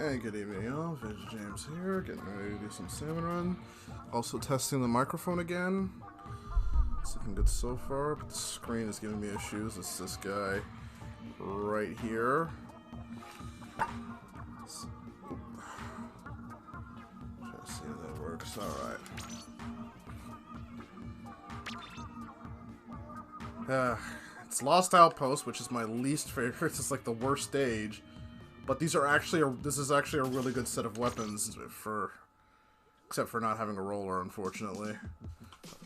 Hey, good evening, y'all. Vince James here, getting ready to do some salmon run. Also testing the microphone again. It's looking good so far, but the screen is giving me issues. It's this guy right here. Try to see if that works. Alright. It's Lost Outpost, which is my least favorite. It's like the worst stage. But these are actually this is actually a really good set of weapons except for not having a roller, unfortunately.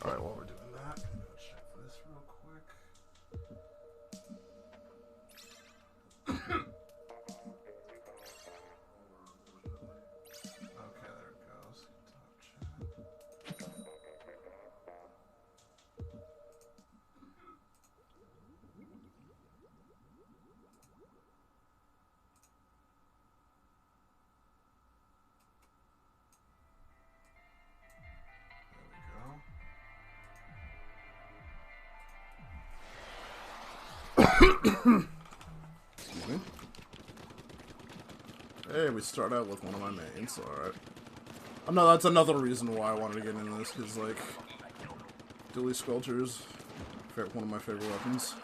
All right, while we're doing that, I'm gonna check this real quick. Okay, there it goes. Top chat. Excuse me. Hey, we start out with one of my mains. Alright. That's another reason why I wanted to get into this, because, like, Dilly Squelcher's one of my favorite weapons.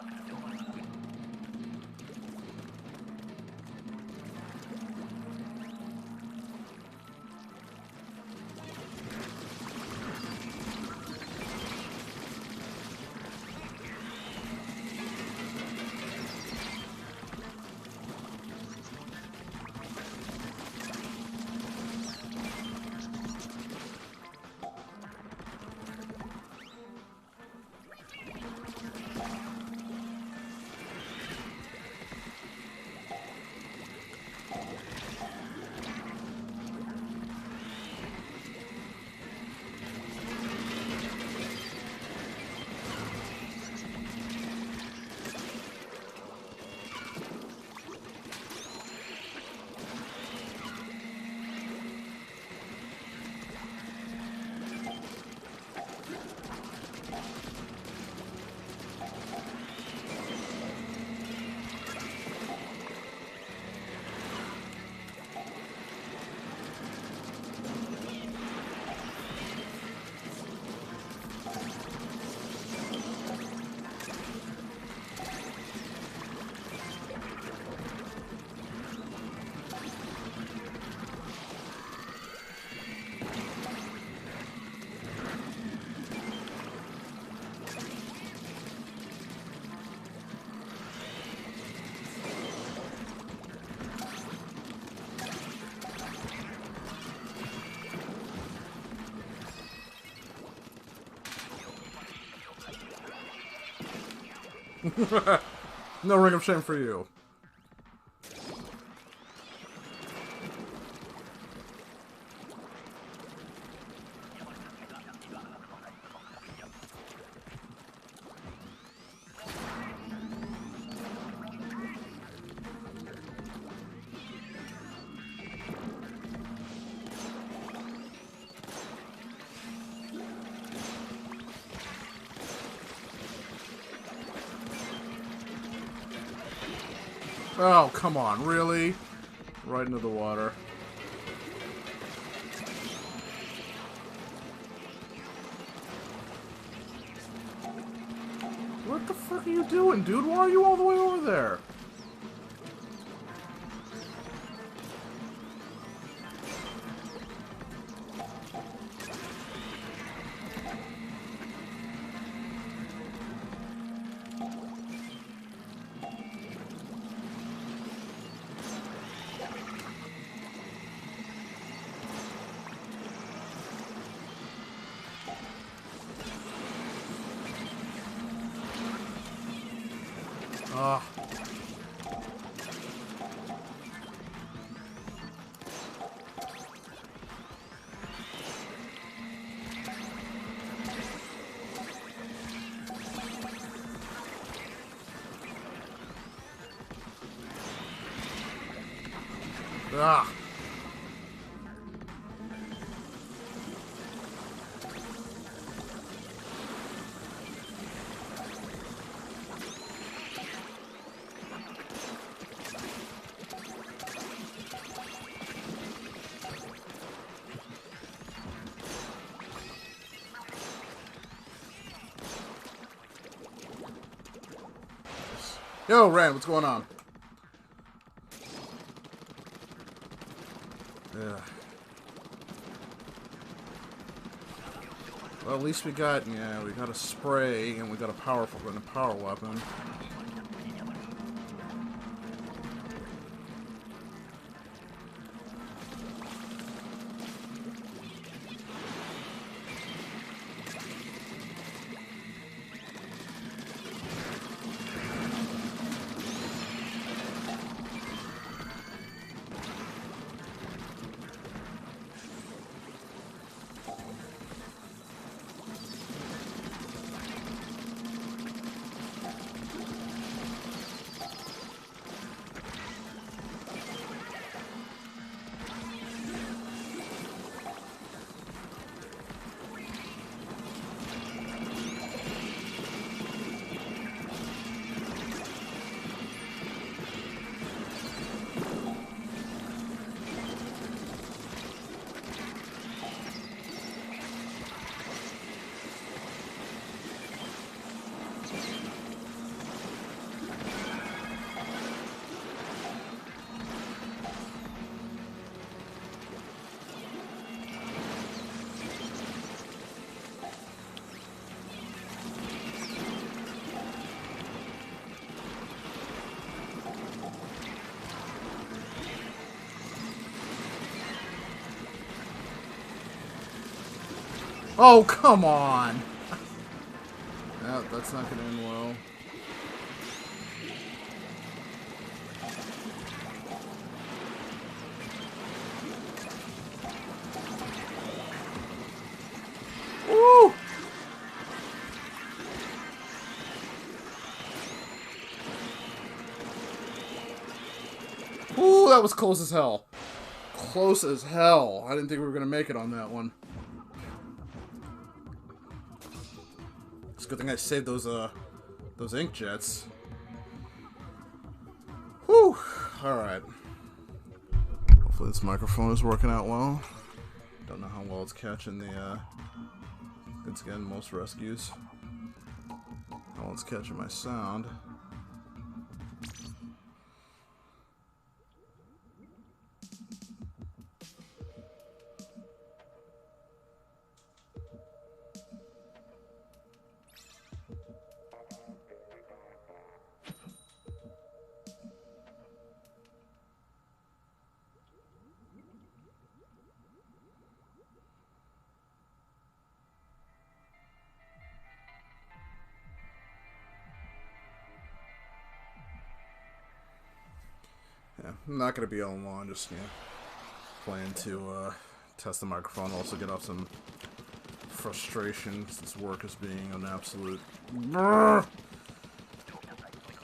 No ring of shame for you. Oh, come on, really? Right into the water. What the fuck are you doing, dude? Why are you all the way over there? Ah. Ah. Yo, Rand, what's going on? Yeah. Well, at least we got a spray and we got a power weapon. Oh, come on! No, that's not gonna end well. Woo! Ooh, that was close as hell. Close as hell. I didn't think we were gonna make it on that one. It's a good thing I saved those ink jets. Whew! Alright. Hopefully this microphone is working out well. Don't know how well it's catching the, once again, most rescues. How well it's catching my sound. Yeah, I'm not gonna be on long, just playing to test the microphone, also get off some frustration since work is being an absolute brrr.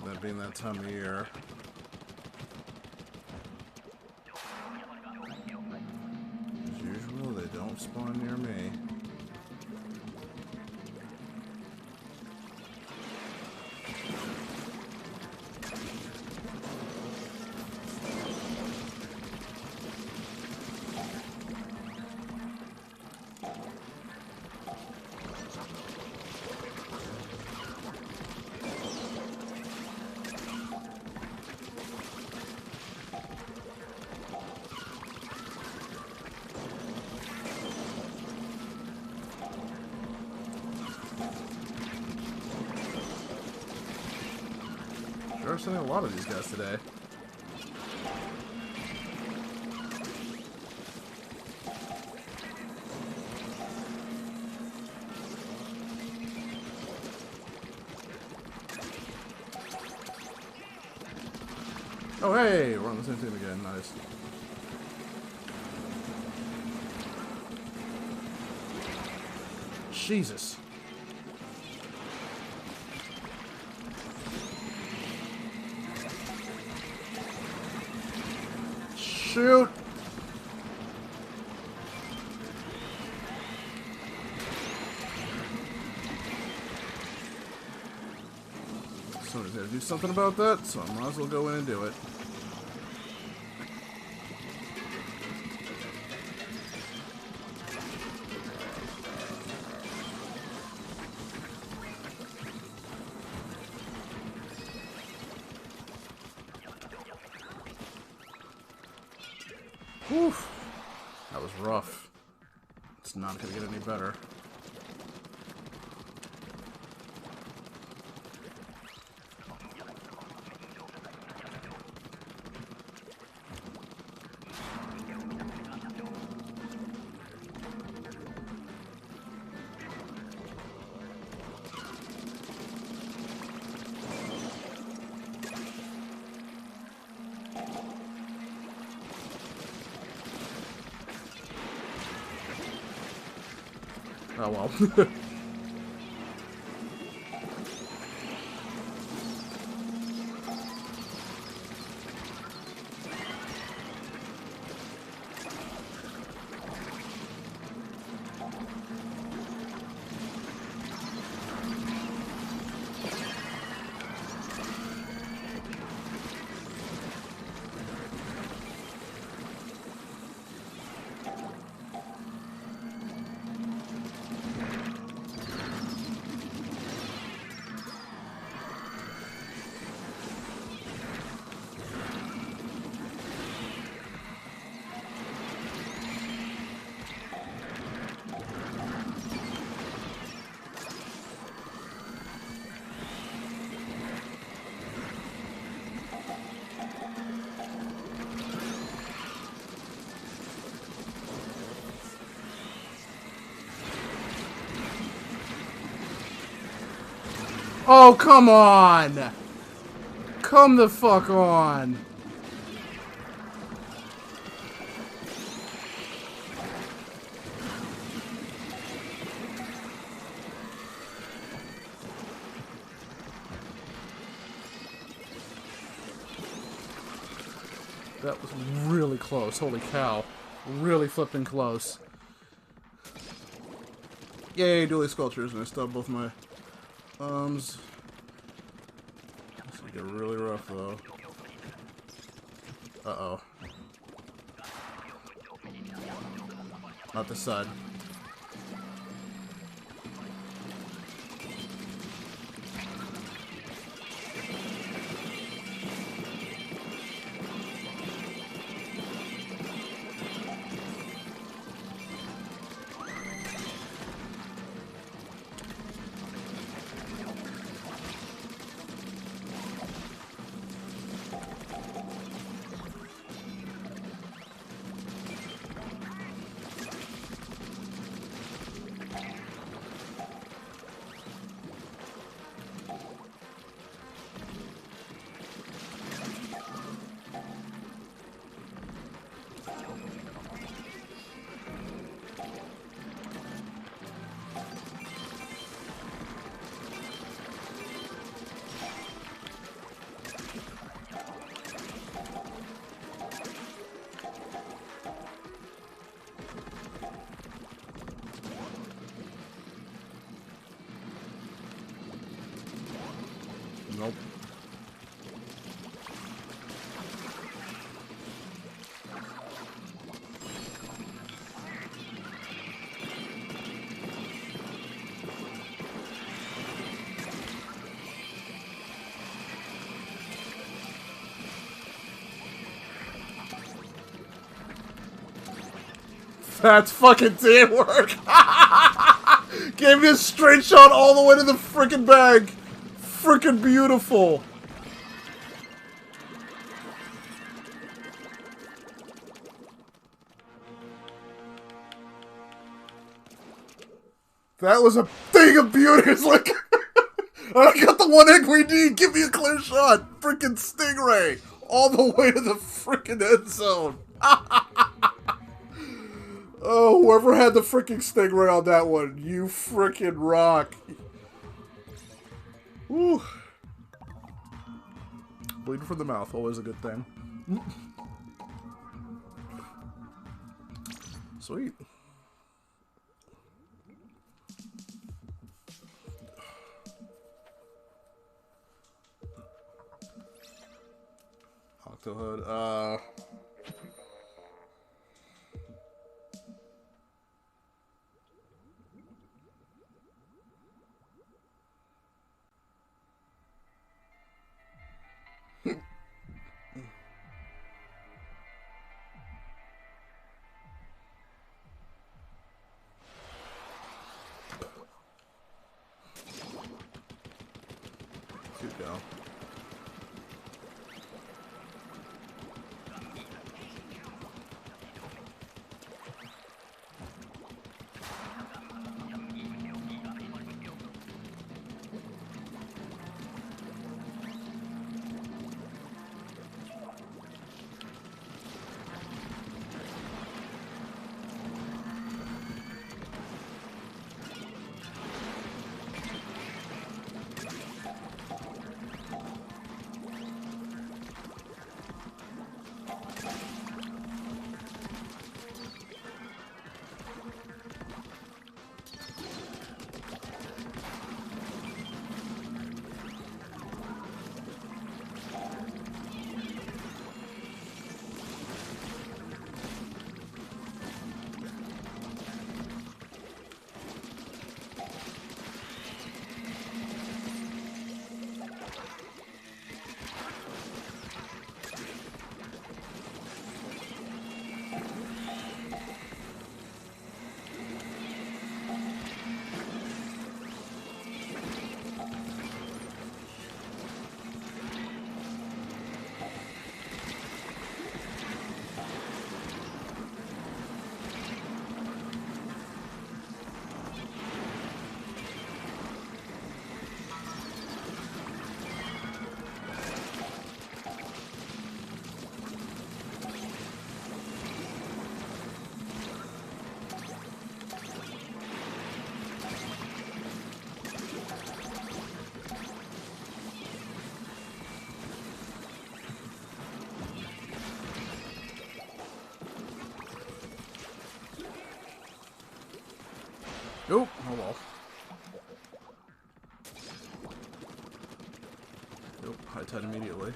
That being that time of year. As usual, they don't spawn near me. Sure, sending a lot of these guys today. Oh hey, we're on the same team again. Nice. Jesus. Shoot! Somebody's gotta do something about that, so I might as well go in and do it. Oof. That was rough. It's not gonna get any better. Oh well. Oh, come on! Come the fuck on! That was really close. Holy cow. Really flipping close. Yay, dually sculptures, and I still have both my thumbs. This will get really rough, though. Uh-oh. Not this side. Nope. That fucking did work! Gave me a straight shot all the way to the frickin' bag! Frickin' beautiful! That was a thing of beauty! It's like... I got the one egg we need! Give me a clear shot! Frickin' Stingray! All the way to the frickin' end zone! Oh, whoever had the frickin' Stingray on that one, you frickin' rock! Woo! Bleeding from the mouth, always a good thing. Sweet. Octohood, could go. Oh, oh well. Nope, high tide immediately.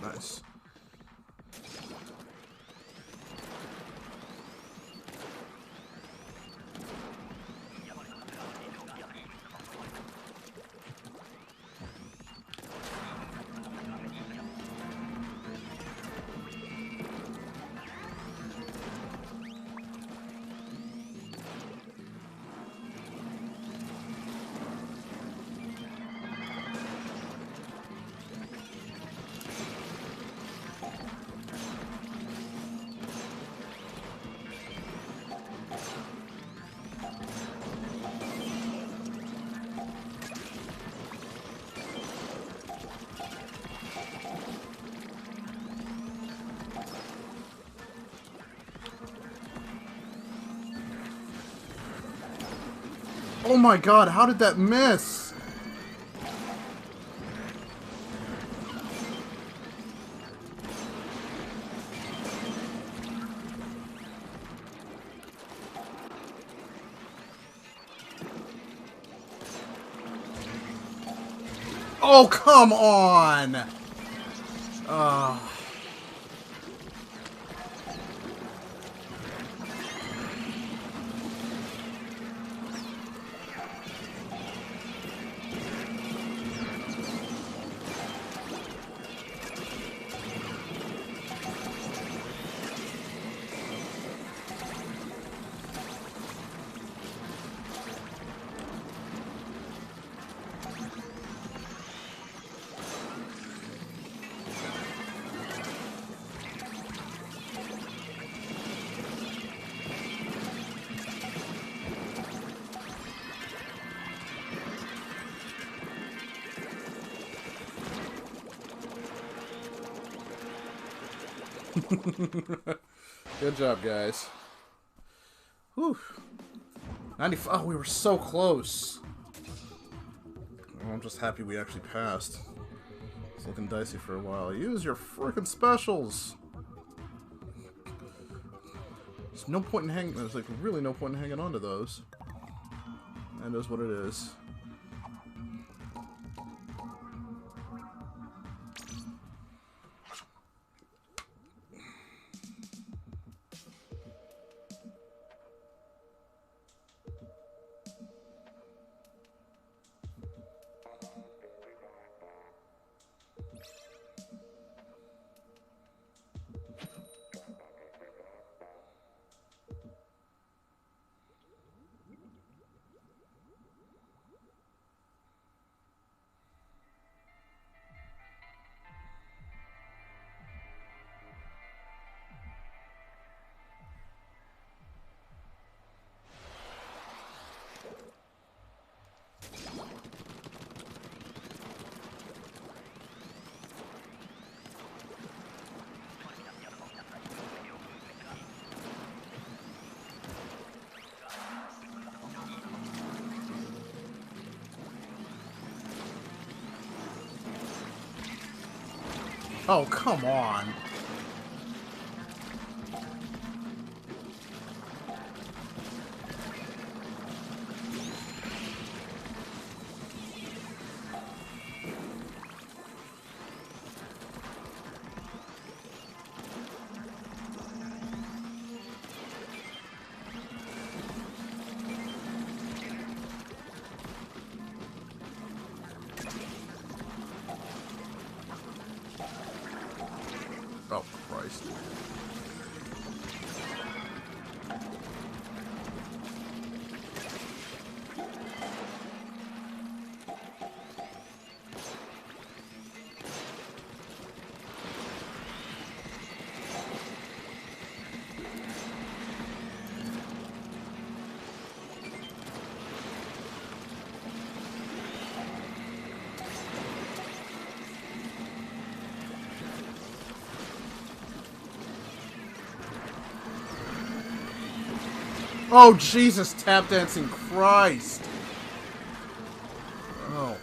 Nice. Oh my god, how did that miss? Oh, come on! Good job, guys. Whew. 95. Oh, we were so close. Oh, I'm just happy we actually passed. It's looking dicey for a while. Use your freaking specials. There's no point in hanging. There's like really no point in hanging on to those. That is what it is. Oh, come on. Oh, Christ. Oh, Jesus, tap dancing Christ! Oh.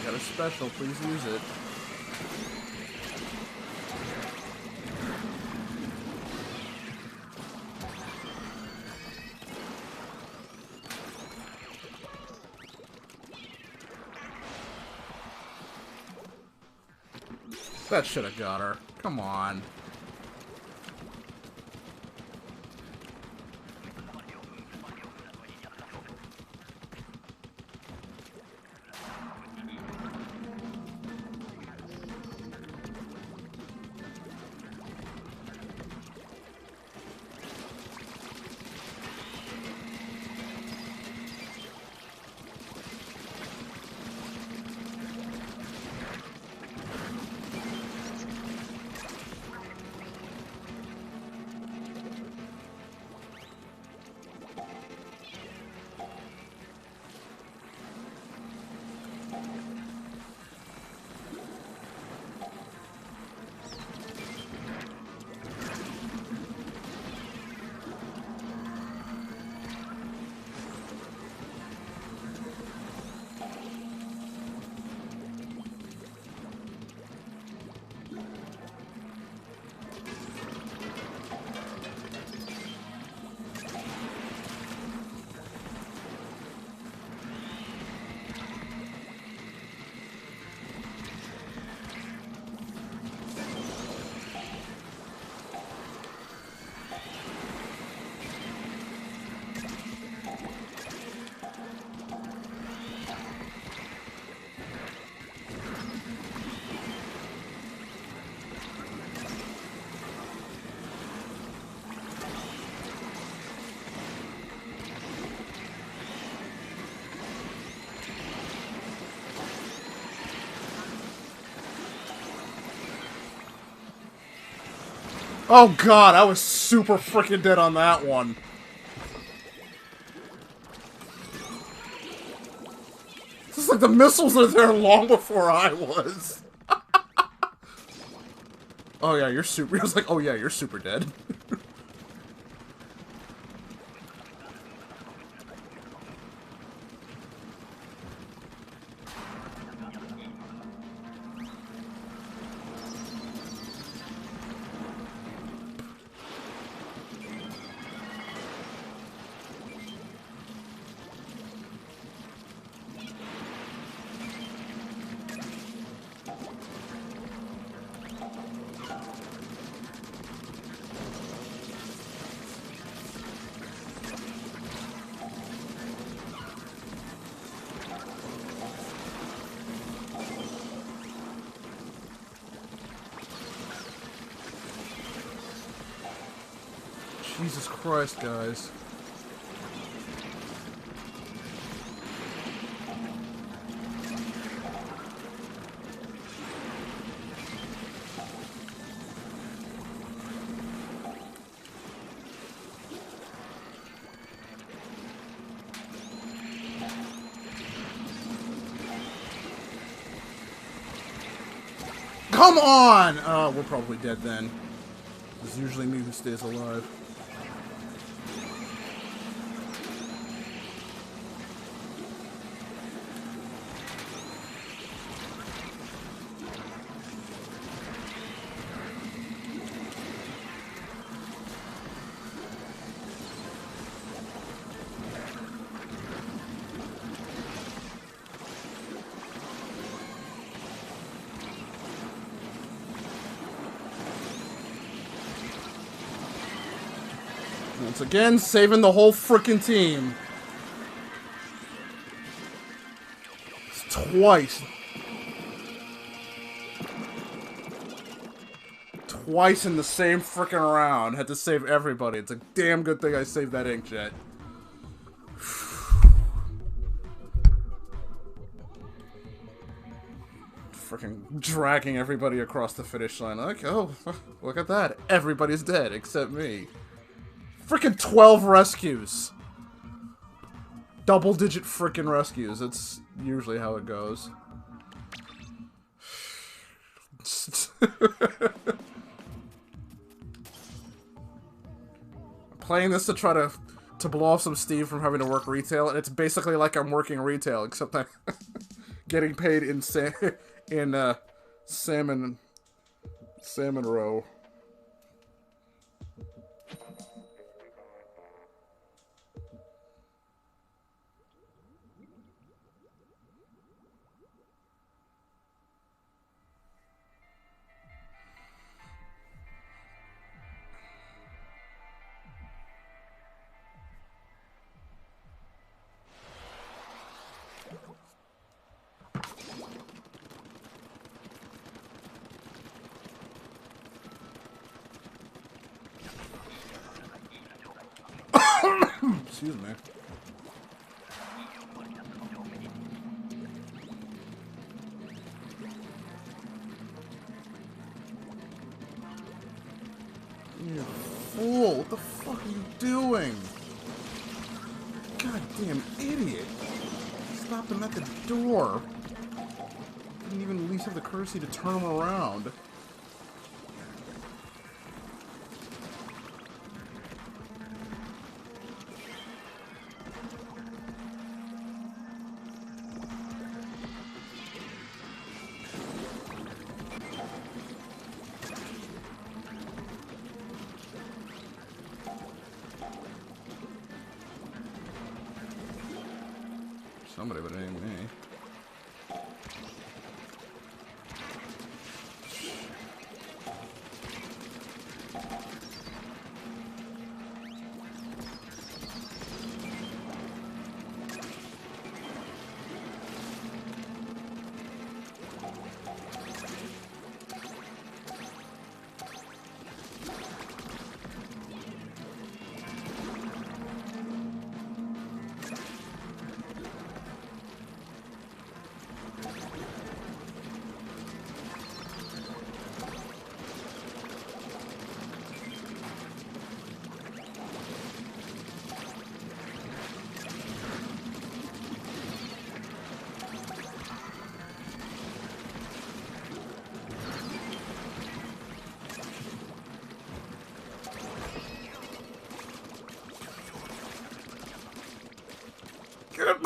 Got a special, please use it. That should have got her. Come on. Oh god, I was super freaking dead on that one. It's like the missiles are there long before I was. Oh yeah, you're super. I was like, oh yeah, you're super dead. Jesus Christ, guys. Come on! Oh, we're probably dead then. It's usually me who stays alive. Once again, saving the whole frickin' team. It's twice. Twice in the same frickin' round. Had to save everybody. It's a damn good thing I saved that inkjet. Frickin' dragging everybody across the finish line. Like, oh, look at that. Everybody's dead except me. Frickin' 12 rescues. Double-digit frickin' rescues. That's usually how it goes. Playing this to try to blow off some steam from having to work retail, and it's basically like I'm working retail, except I'm getting paid in salmon row. Excuse me. You fool! What the fuck are you doing? Goddamn idiot! Stopped him at the door. Didn't even at least have the courtesy to turn him around. Somebody but it ain't me.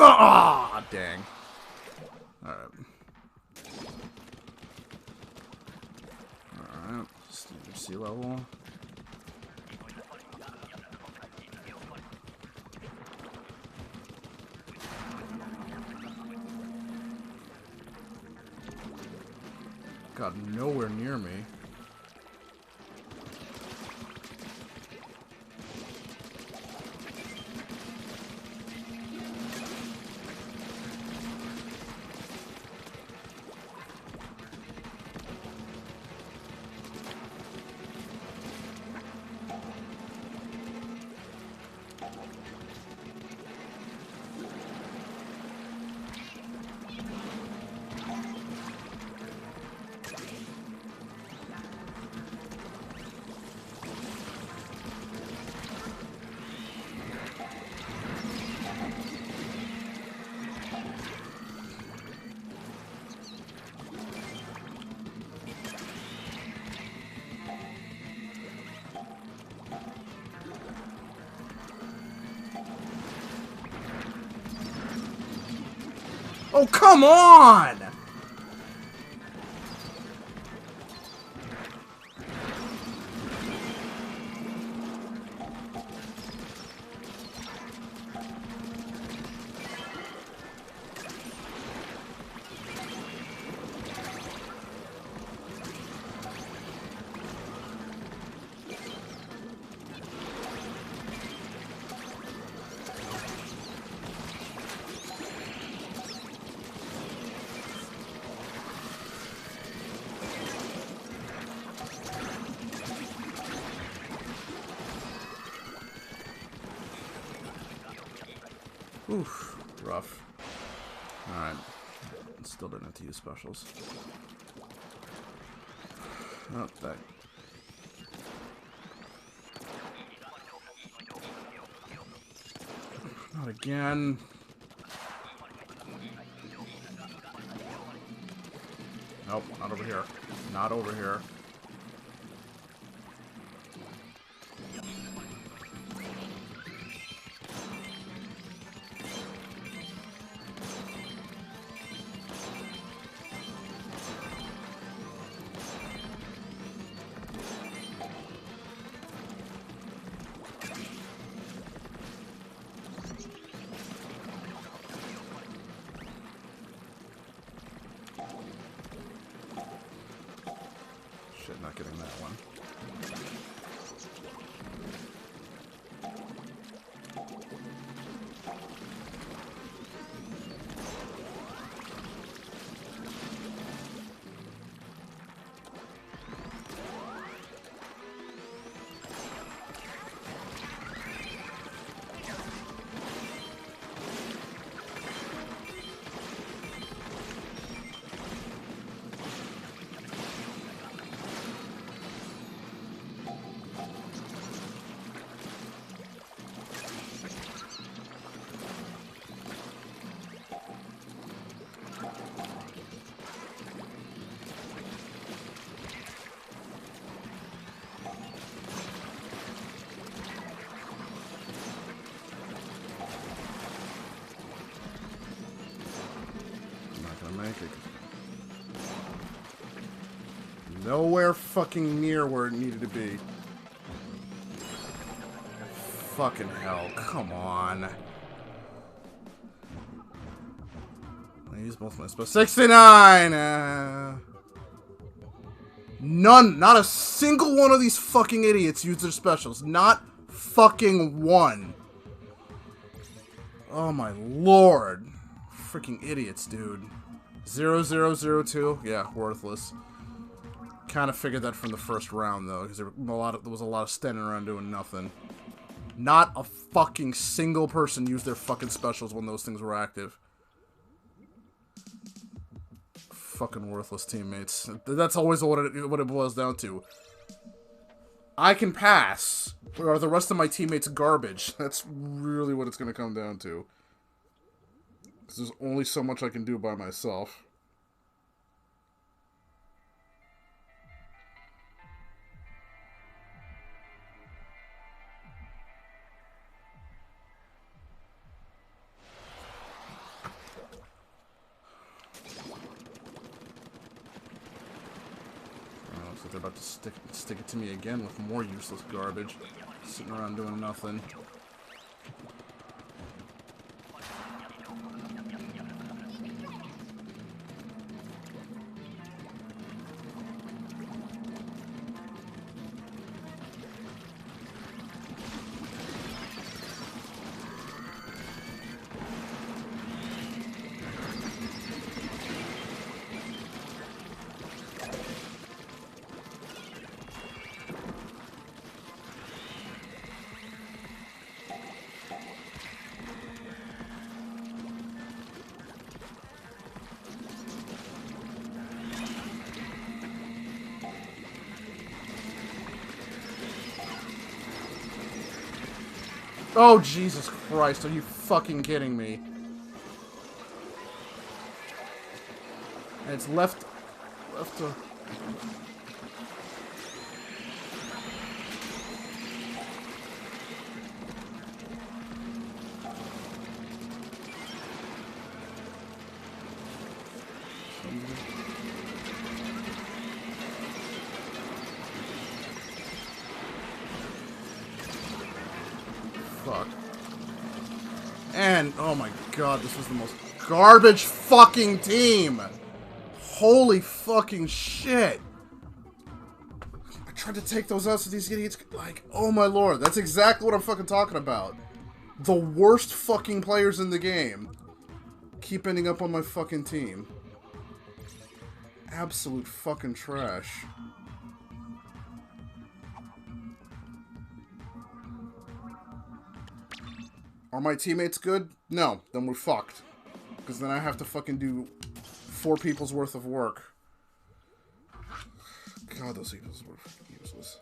Ah, dang. Alright. Alright. Standard sea level. God, nowhere near me. Oh, come on! Oof, rough. Alright. Still didn't have to use specials. Oh, that. Not again. Nope, not over here. Not over here. Shit, not getting that one. Make it. Nowhere fucking near where it needed to be. Fucking hell, come on. I use both my spells. 69! None, not a single one of these fucking idiots used their specials. Not fucking one. Oh my lord. Freaking idiots, dude. 0002, yeah, worthless. Kind of figured that from the first round though, because there was a lot of standing around doing nothing. Not a fucking single person used their fucking specials when those things were active. Fucking worthless teammates. That's always what it boils down to. I can pass, or are the rest of my teammates garbage? That's really what it's going to come down to. Because there's only so much I can do by myself. like they're about to stick it to me again with more useless garbage. Sitting around doing nothing. Oh, Jesus Christ, are you fucking kidding me? And it's left to... Fuck. And, oh my god, this was the most garbage fucking team! Holy fucking shit! I tried to take those out so these idiots could, like, oh my lord, that's exactly what I'm fucking talking about. The worst fucking players in the game keep ending up on my fucking team. Absolute fucking trash. Are my teammates good? No, then we're fucked. Because then I have to fucking do 4 people's worth of work. God, those people's were useless.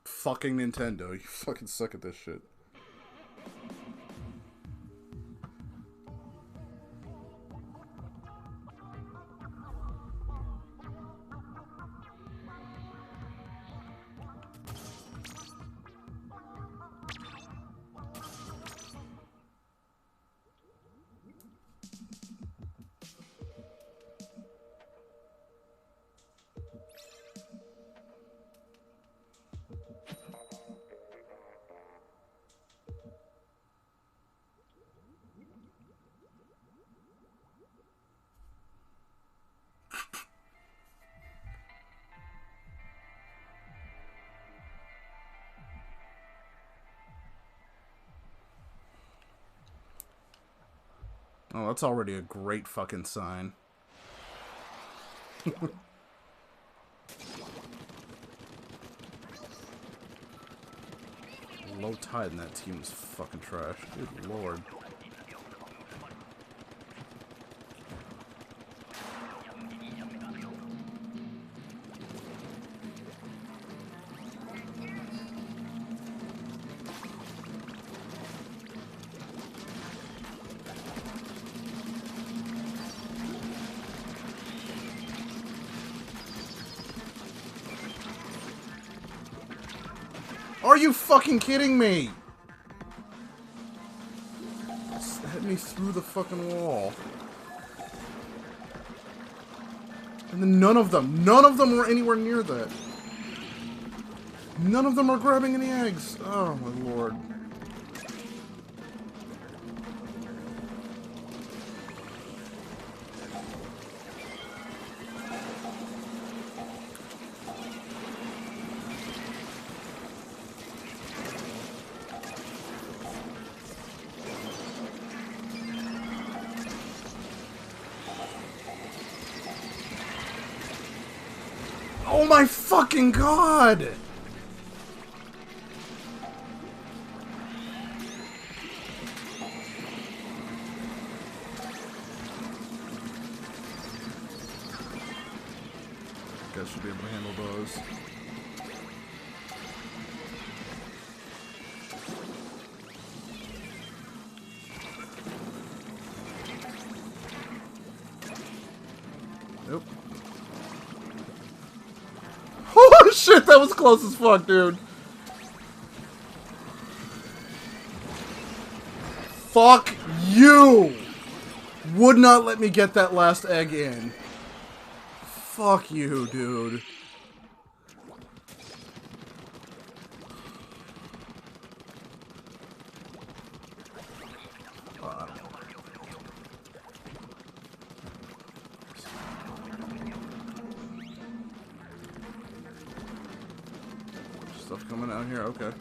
Fucking Nintendo, you fucking suck at this shit. Oh, that's already a great fucking sign. Low tide in that team is fucking trash. Good lord. Are you fucking kidding me? Just hit me through the fucking wall. And then none of them were anywhere near that. None of them are grabbing any eggs. Oh my lord. Oh my fucking god! Guys should be able to handle those. Nope. Oh shit, that was close as fuck, dude. Fuck you! Would not let me get that last egg in. Fuck you, dude. Stuff coming out here, okay.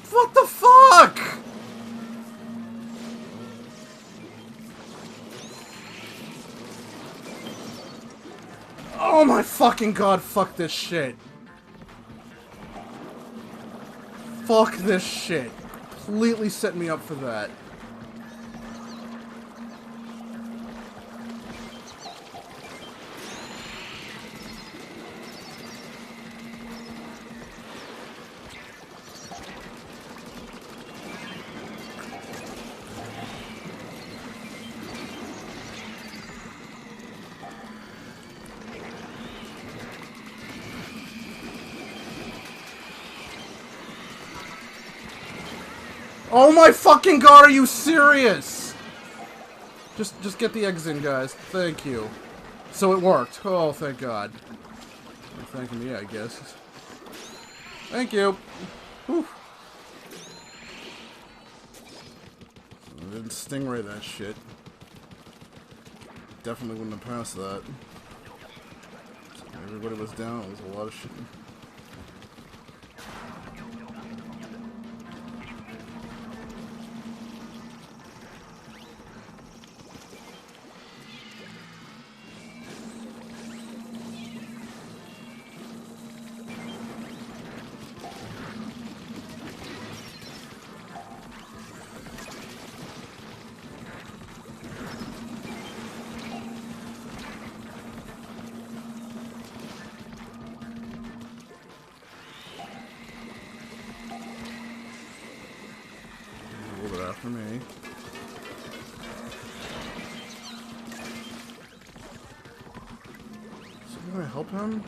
What the fuck? Oh my fucking god, fuck this shit. Fuck this shit. Completely set me up for that. Oh my fucking god, are you serious? Just get the eggs in, guys. Thank you. So it worked. Oh, thank god. You're thanking me, I guess. Thank you. Whew. I didn't stingray that shit. Definitely wouldn't have passed that. Everybody was down. It was a lot of shit. For me. So I'm gonna help him?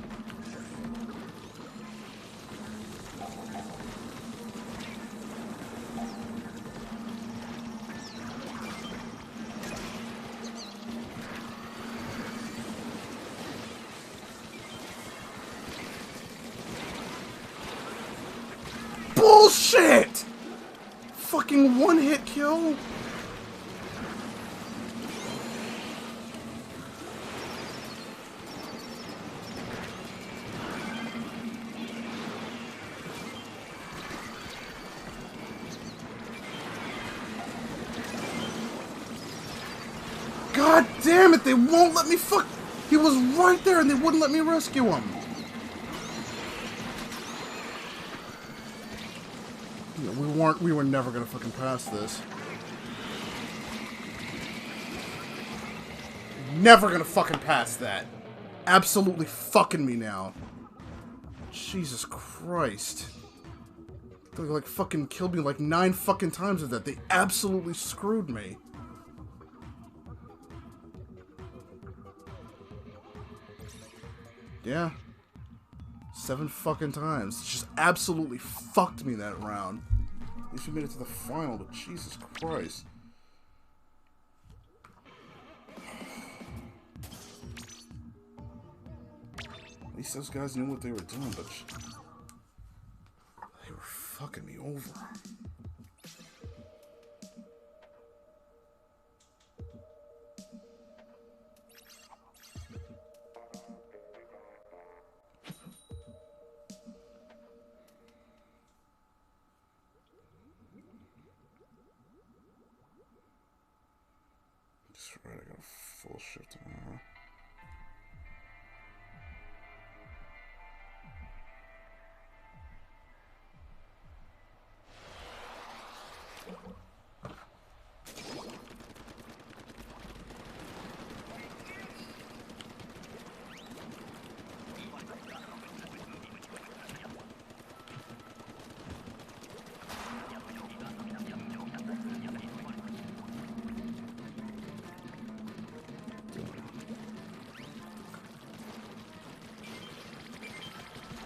Bullshit! Fucking one-hit kill? God damn it, they won't let me fuck... He was right there and they wouldn't let me rescue him. We were never gonna fucking pass this. Never gonna fucking pass that. Absolutely fucking me now. Jesus Christ. They like fucking killed me like 9 fucking times with that. They absolutely screwed me. Yeah. 7 fucking times. Just absolutely fucked me that round. At least we made it to the final, but Jesus Christ. At least those guys knew what they were doing, but they were fucking me over. Control Shift.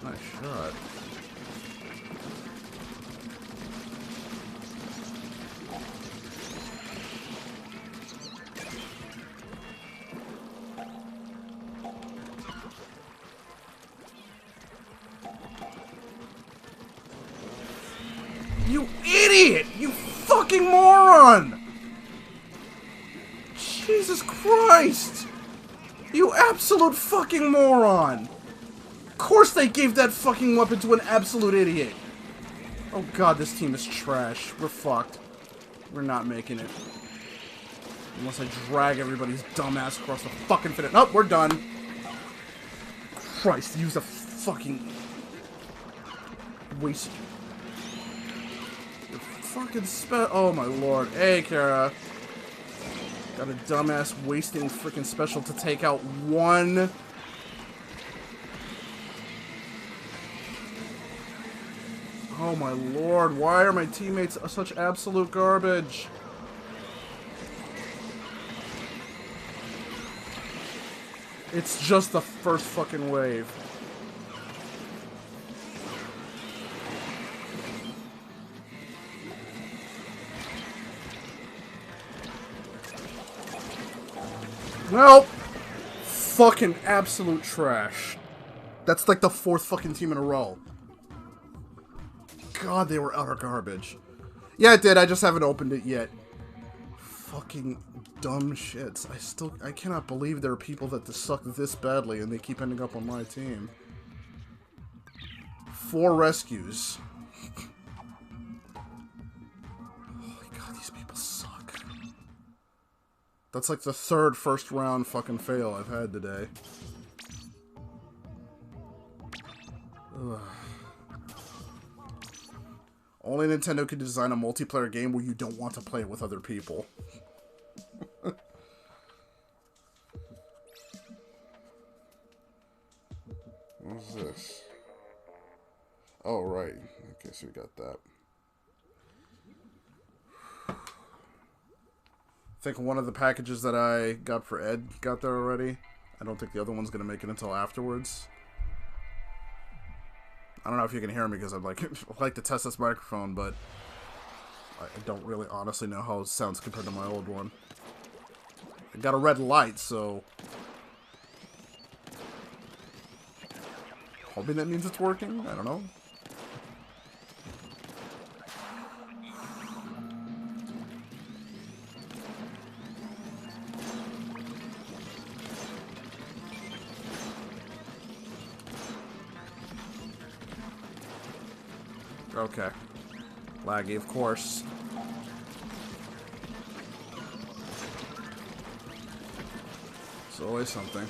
Nice shot. You idiot! You fucking moron! Jesus Christ! You absolute fucking moron! Of course they gave that fucking weapon to an absolute idiot! Oh god, this team is trash. We're fucked. We're not making it. Unless I drag everybody's dumbass across the fucking finish. Nope, we're done. Christ, use a fucking... waste... fucking oh my lord. Hey, Kara. Got a dumbass wasting freaking special to take out one. Oh my lord. Why are my teammates such absolute garbage? It's just the first fucking wave. Nope. Fucking absolute trash. That's like the fourth fucking team in a row. God, they were utter garbage. Yeah, it did. I just haven't opened it yet. Fucking dumb shits. I cannot believe there are people that suck this badly and they keep ending up on my team. 4 rescues. Holy god, these people suck. That's like the third first round fucking fail I've had today. Ugh. Only Nintendo could design a multiplayer game where you don't want to play it with other people. What's this? Oh, right. Okay, so we got that. I think one of the packages that I got for Ed got there already. I don't think the other one's going to make it until afterwards. I don't know if you can hear me because I'd like to test this microphone, but I don't really honestly know how it sounds compared to my old one. I got a red light, so hoping that means it's working. I don't know. Okay. Laggy, of course. It's always something.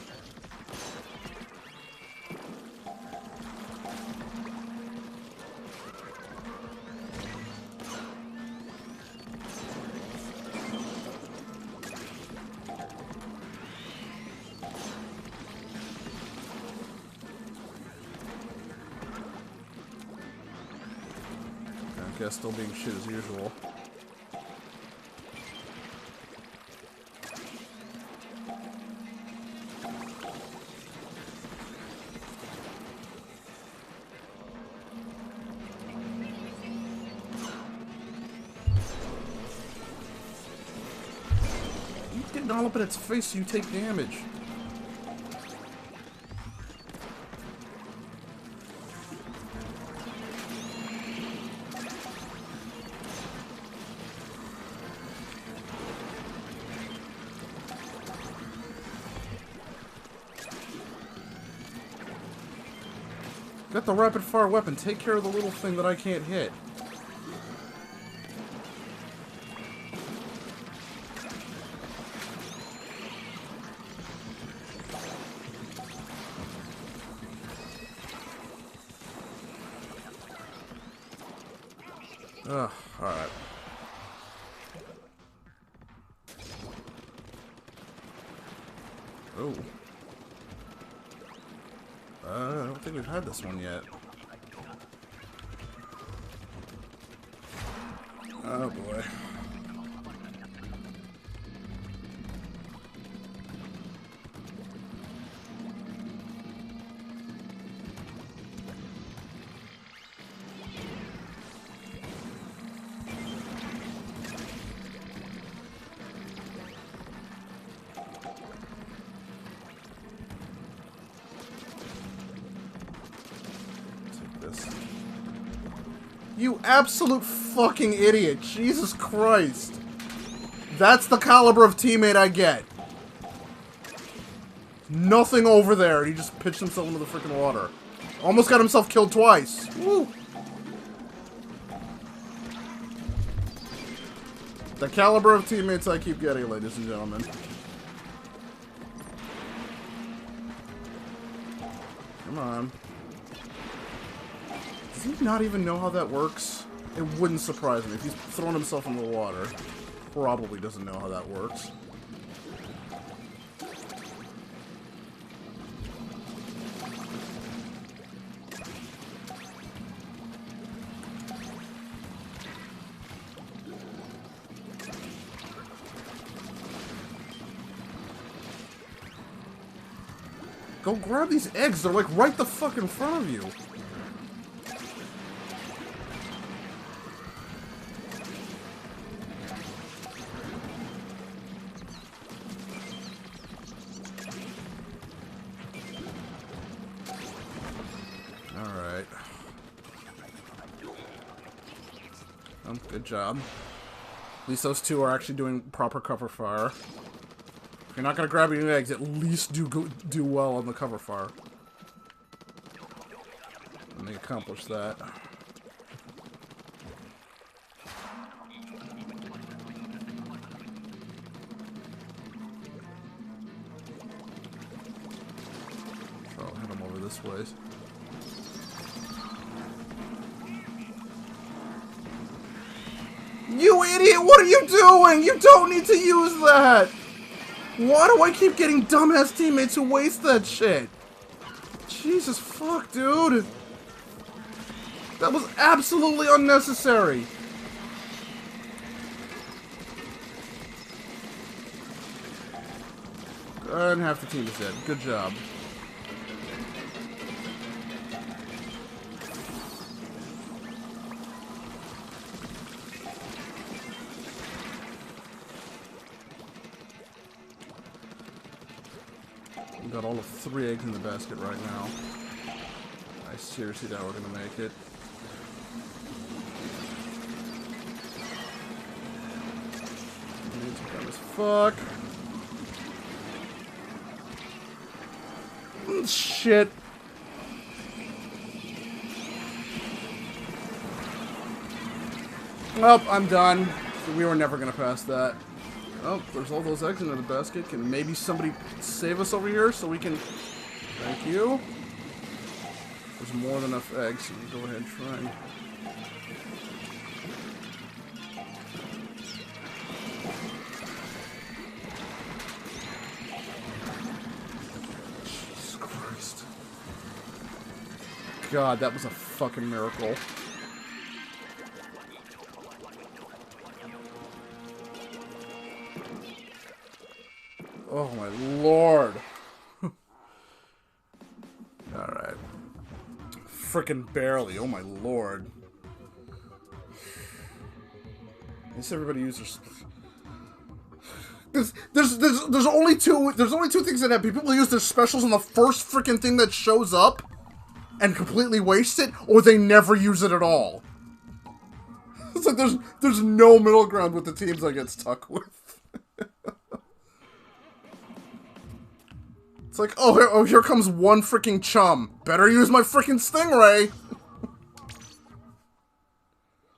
Still being shit as usual. You getting all up in its face so you take damage. Got the rapid fire weapon. Take care of the little thing that I can't hit. Ugh, alright. Oh. I don't think we've had this one yet. Oh boy. You absolute fucking idiot. Jesus Christ. That's the caliber of teammate I get. Nothing over there. He just pitched himself into the freaking water. Almost got himself killed twice. Woo. The caliber of teammates I keep getting, ladies and gentlemen. Come on. Does he not even know how that works? It wouldn't surprise me if he's thrown himself in the water. Probably doesn't know how that works. Go grab these eggs. They're like right the fuck in front of you. Alright. Oh, good job. At least those two are actually doing proper cover fire. If you're not gonna grab any eggs, at least do well on the cover fire. And they accomplished that. So I'll hit them over this way. You idiot! What are you doing? You don't need to use that! Why do I keep getting dumbass teammates who waste that shit? Jesus fuck, dude. That was absolutely unnecessary. And half the team is dead. Good job. We got all of 3 eggs in the basket right now. I seriously doubt we're gonna make it. It's dumb as fuck. Shit. Well, I'm done. We were never gonna pass that. Oh, there's all those eggs in the basket. Can maybe somebody save us over here so we can... Thank you. There's more than enough eggs, so we go ahead and try. Jesus Christ. God, that was a fucking miracle. Oh my lord. Alright. Frickin' barely, oh my lord. I guess everybody uses there's only two things that happen. People use their specials on the first frickin' thing that shows up and completely waste it, or they never use it at all. It's like there's no middle ground with the teams I get stuck with. It's like, oh, here comes one freaking chum. Better use my freaking stingray.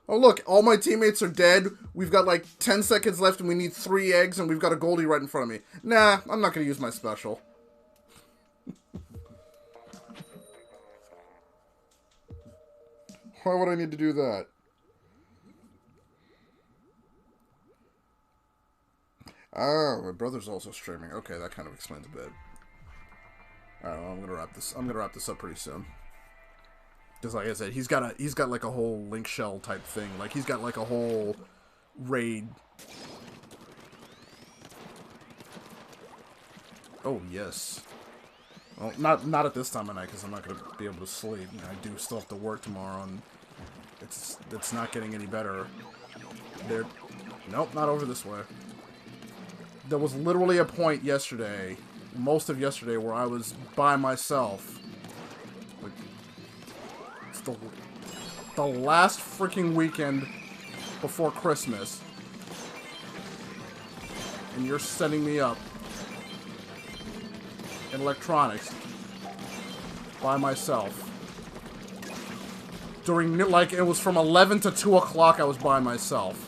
Oh, look, all my teammates are dead. We've got like 10 seconds left and we need 3 eggs and we've got a goldie right in front of me. Nah, I'm not going to use my special. Why would I need to do that? Oh, my brother's also streaming. Okay, that kind of explains a bit. Alright, well, I'm gonna wrap this up pretty soon. Because like I said, he's got like a whole link shell type thing. Like he's got like a whole raid. Oh yes. Well, not at this time of night because I'm not gonna be able to sleep. I do still have to work tomorrow, and it's not getting any better. Nope, not over this way. There was literally a point yesterday, most of yesterday, where I was by myself. Like, it's the last freaking weekend before Christmas, and you're setting me up in electronics by myself. During, like, it was from 11 to 2 o'clock I was by myself.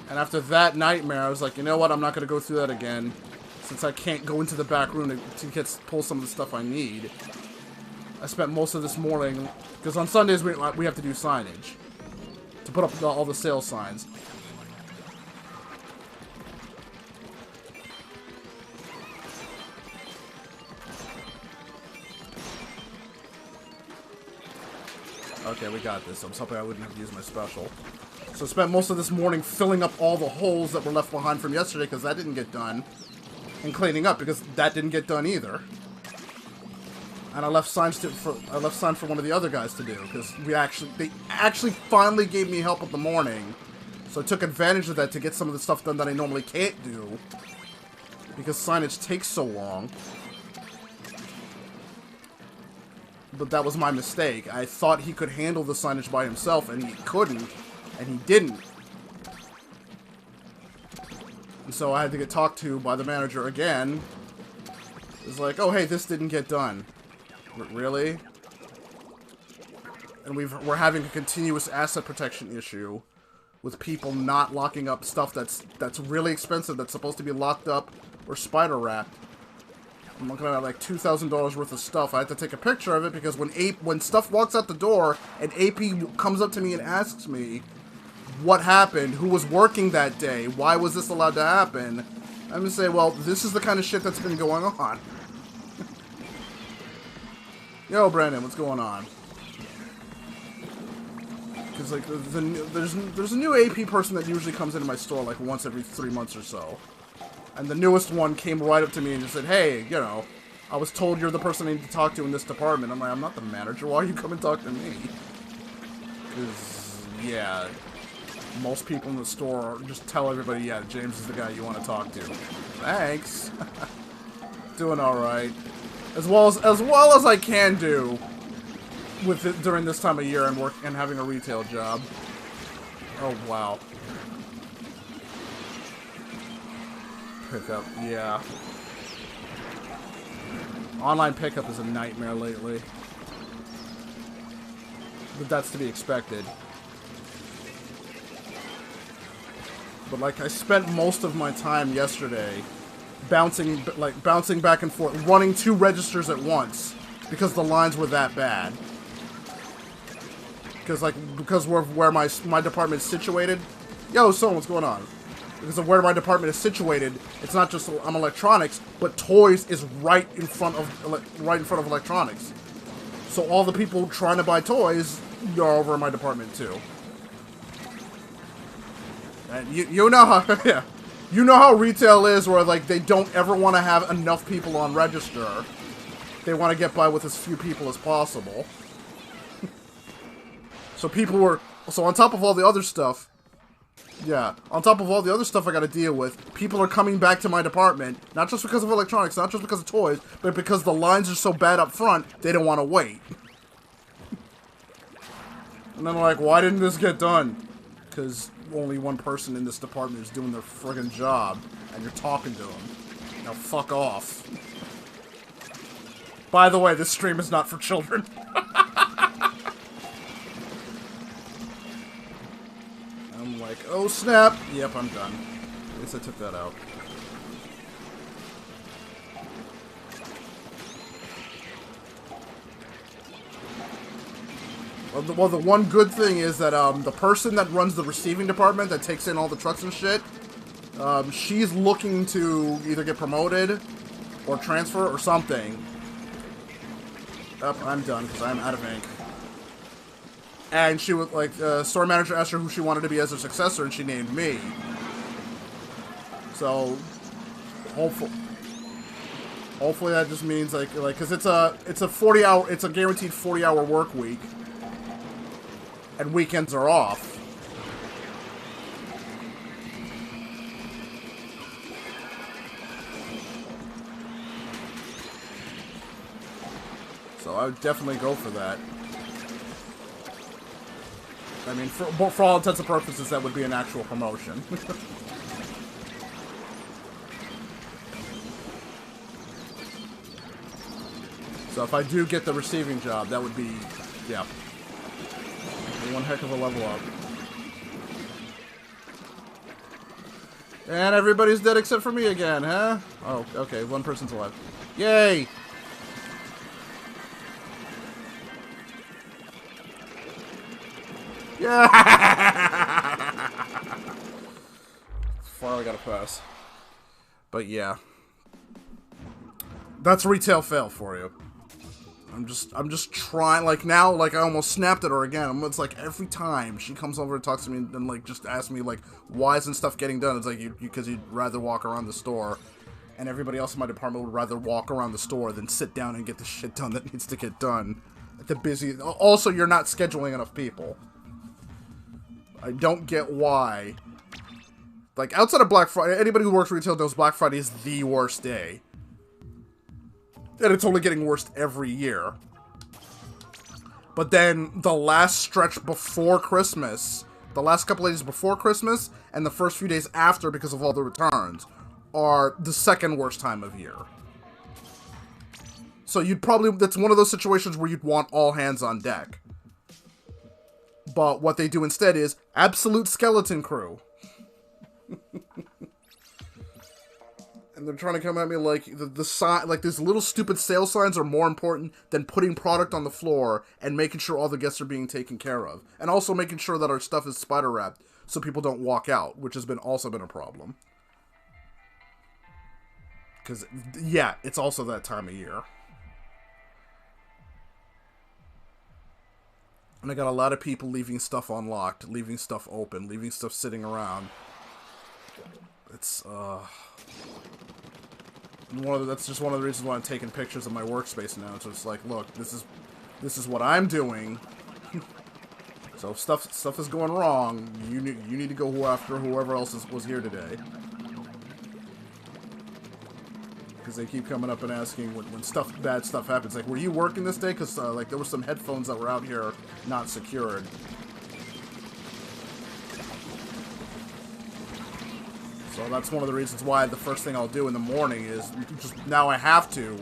And after that nightmare, I was like, you know what, I'm not going to go through that again. Since I can't go into the back room to pull some of the stuff I need. I spent most of this morning, because on Sundays we have to do signage. To put up all the sale signs. Okay, we got this. I was hoping I wouldn't have to use my special. So I spent most of this morning filling up all the holes that were left behind from yesterday because that didn't get done. And cleaning up because that didn't get done either. And I left signs for one of the other guys to do because they actually finally gave me help in the morning. So I took advantage of that to get some of the stuff done that I normally can't do because signage takes so long. But that was my mistake. I thought he could handle the signage by himself, and he couldn't, and he didn't. And so I had to get talked to by the manager again. It's like, oh, hey, this didn't get done. Really? And we're having a continuous asset protection issue with people not locking up stuff that's really expensive, that's supposed to be locked up or spider wrapped. I'm looking at like $2,000 worth of stuff. I have to take a picture of it because when stuff walks out the door and AP comes up to me and asks me what happened, who was working that day, why was this allowed to happen, I'm gonna say, well, this is the kind of shit that's been going on. Yo, Brandon, what's going on? Because like there's a new AP person that usually comes into my store like once every 3 months or so. And the newest one came right up to me and just said, hey, you know, I was told you're the person I need to talk to in this department. I'm like, I'm not the manager. Why are you coming to talk to me? Because, yeah, most people in the store just tell everybody, yeah, James is the guy you want to talk to. Thanks. Doing all right. As well as I can do with it during this time of year and having a retail job. Oh, wow. Pickup, yeah. Online pickup is a nightmare lately. But that's to be expected. But like, I spent most of my time yesterday bouncing back and forth, running 2 registers at once because the lines were that bad. Because where my department's situated. Yo, so what's going on? Because of where my department is situated, it's not just on electronics, but toys is right in front of electronics. So all the people trying to buy toys are over in my department too. And you know how yeah, you know how retail is, where like they don't ever want to have enough people on register. They want to get by with as few people as possible. So on top of all the other stuff. Yeah, on top of all the other stuff I gotta deal with, people are coming back to my department, not just because of electronics, not just because of toys, but because the lines are so bad up front, they don't want to wait. And then like, why didn't this get done? Because only one person in this department is doing their friggin' job, and you're talking to them. Now fuck off. By the way, this stream is not for children. I'm like, oh snap! Yep, I'm done. At least I took that out. Well, the one good thing is that the person that runs the receiving department that takes in all the trucks and shit, she's looking to either get promoted or transfer or something. I'm done because I'm out of ink. And she would, like, store manager asked her who she wanted to be as her successor, and she named me. So, hopefully that just means, like, because it's a guaranteed 40-hour work week. And weekends are off. So I would definitely go for that. I mean, for all intents and purposes, that would be an actual promotion. So if I do get the receiving job, that would be, yeah, one heck of a level up. And everybody's dead except for me again, huh? Oh, okay, one person's alive. Yay! Yeah! Far I gotta pass. But yeah. That's retail fail for you. I'm just trying, like, now, like, I almost snapped at her again. It's like, every time she comes over and talks to me and, like, just asks me, like, why isn't stuff getting done? It's like, because you'd rather walk around the store, and everybody else in my department would rather walk around the store than sit down and get the shit done that needs to get done. Also, you're not scheduling enough people. I don't get why. Like, outside of Black Friday, anybody who works retail knows Black Friday is the worst day. And it's only getting worse every year. But then the last stretch before Christmas, the last couple of days before Christmas, and the first few days after because of all the returns, are the second worst time of year. So that's one of those situations where you'd want all hands on deck. But what they do instead is absolute skeleton crew. And they're trying to come at me like the sign, like these little stupid sales signs are more important than putting product on the floor and making sure all the guests are being taken care of, and also making sure that our stuff is spider wrapped so people don't walk out, which has also been a problem. Because yeah, it's also that time of year, and I got a lot of people leaving stuff unlocked, leaving stuff open, leaving stuff sitting around. It's that's just one of the reasons why I'm taking pictures of my workspace now. So it's like, look, this is what I'm doing. So if stuff is going wrong, you need to go after whoever else was here today. Because they keep coming up and asking when bad stuff happens. Like, were you working this day? Because like there were some headphones that were out here not secured. So that's one of the reasons why the first thing I'll do in the morning is now I have to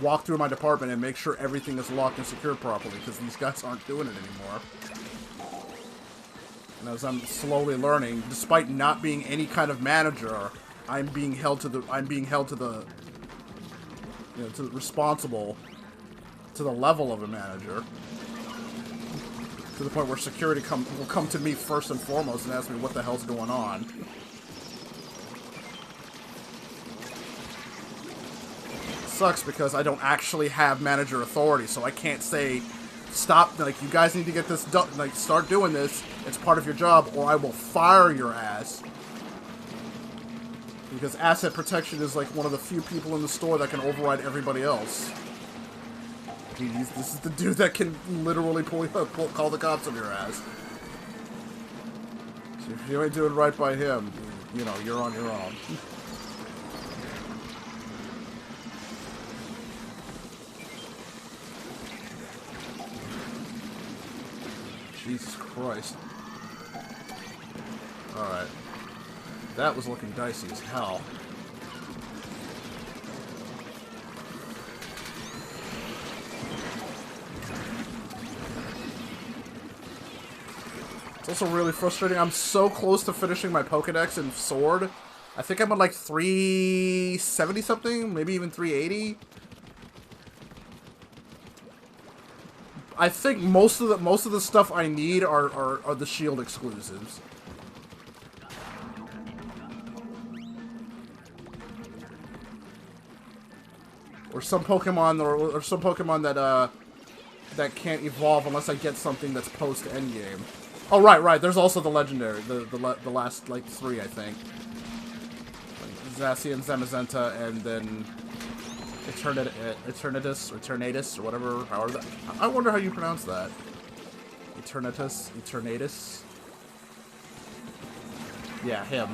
walk through my department and make sure everything is locked and secured properly, because these guys aren't doing it anymore. And as I'm slowly learning, despite not being any kind of manager, I'm being held to the responsible to the level of a manager. To the point where security will come to me first and foremost and ask me what the hell's going on. Sucks because I don't actually have manager authority, so I can't say, stop, like, you guys need to get this done, like, start doing this, it's part of your job, or I will fire your ass. Because asset protection is, like, one of the few people in the store that can override everybody else. This is the dude that can literally call the cops on your ass. So if you ain't doing right by him, you know, you're on your own. Jesus Christ. Alright. That was looking dicey as hell. It's also really frustrating. I'm so close to finishing my Pokedex and Sword. I think I'm on like 370 something, maybe even 380. I think most of the stuff I need are the shield exclusives. Or some Pokemon or some Pokemon that can't evolve unless I get something that's post endgame. Oh right. There's also the legendary, the last like 3 I think. Zacian, Zamazenta, and then Eternatus, or whatever. I wonder how you pronounce that. Eternatus. Yeah, him.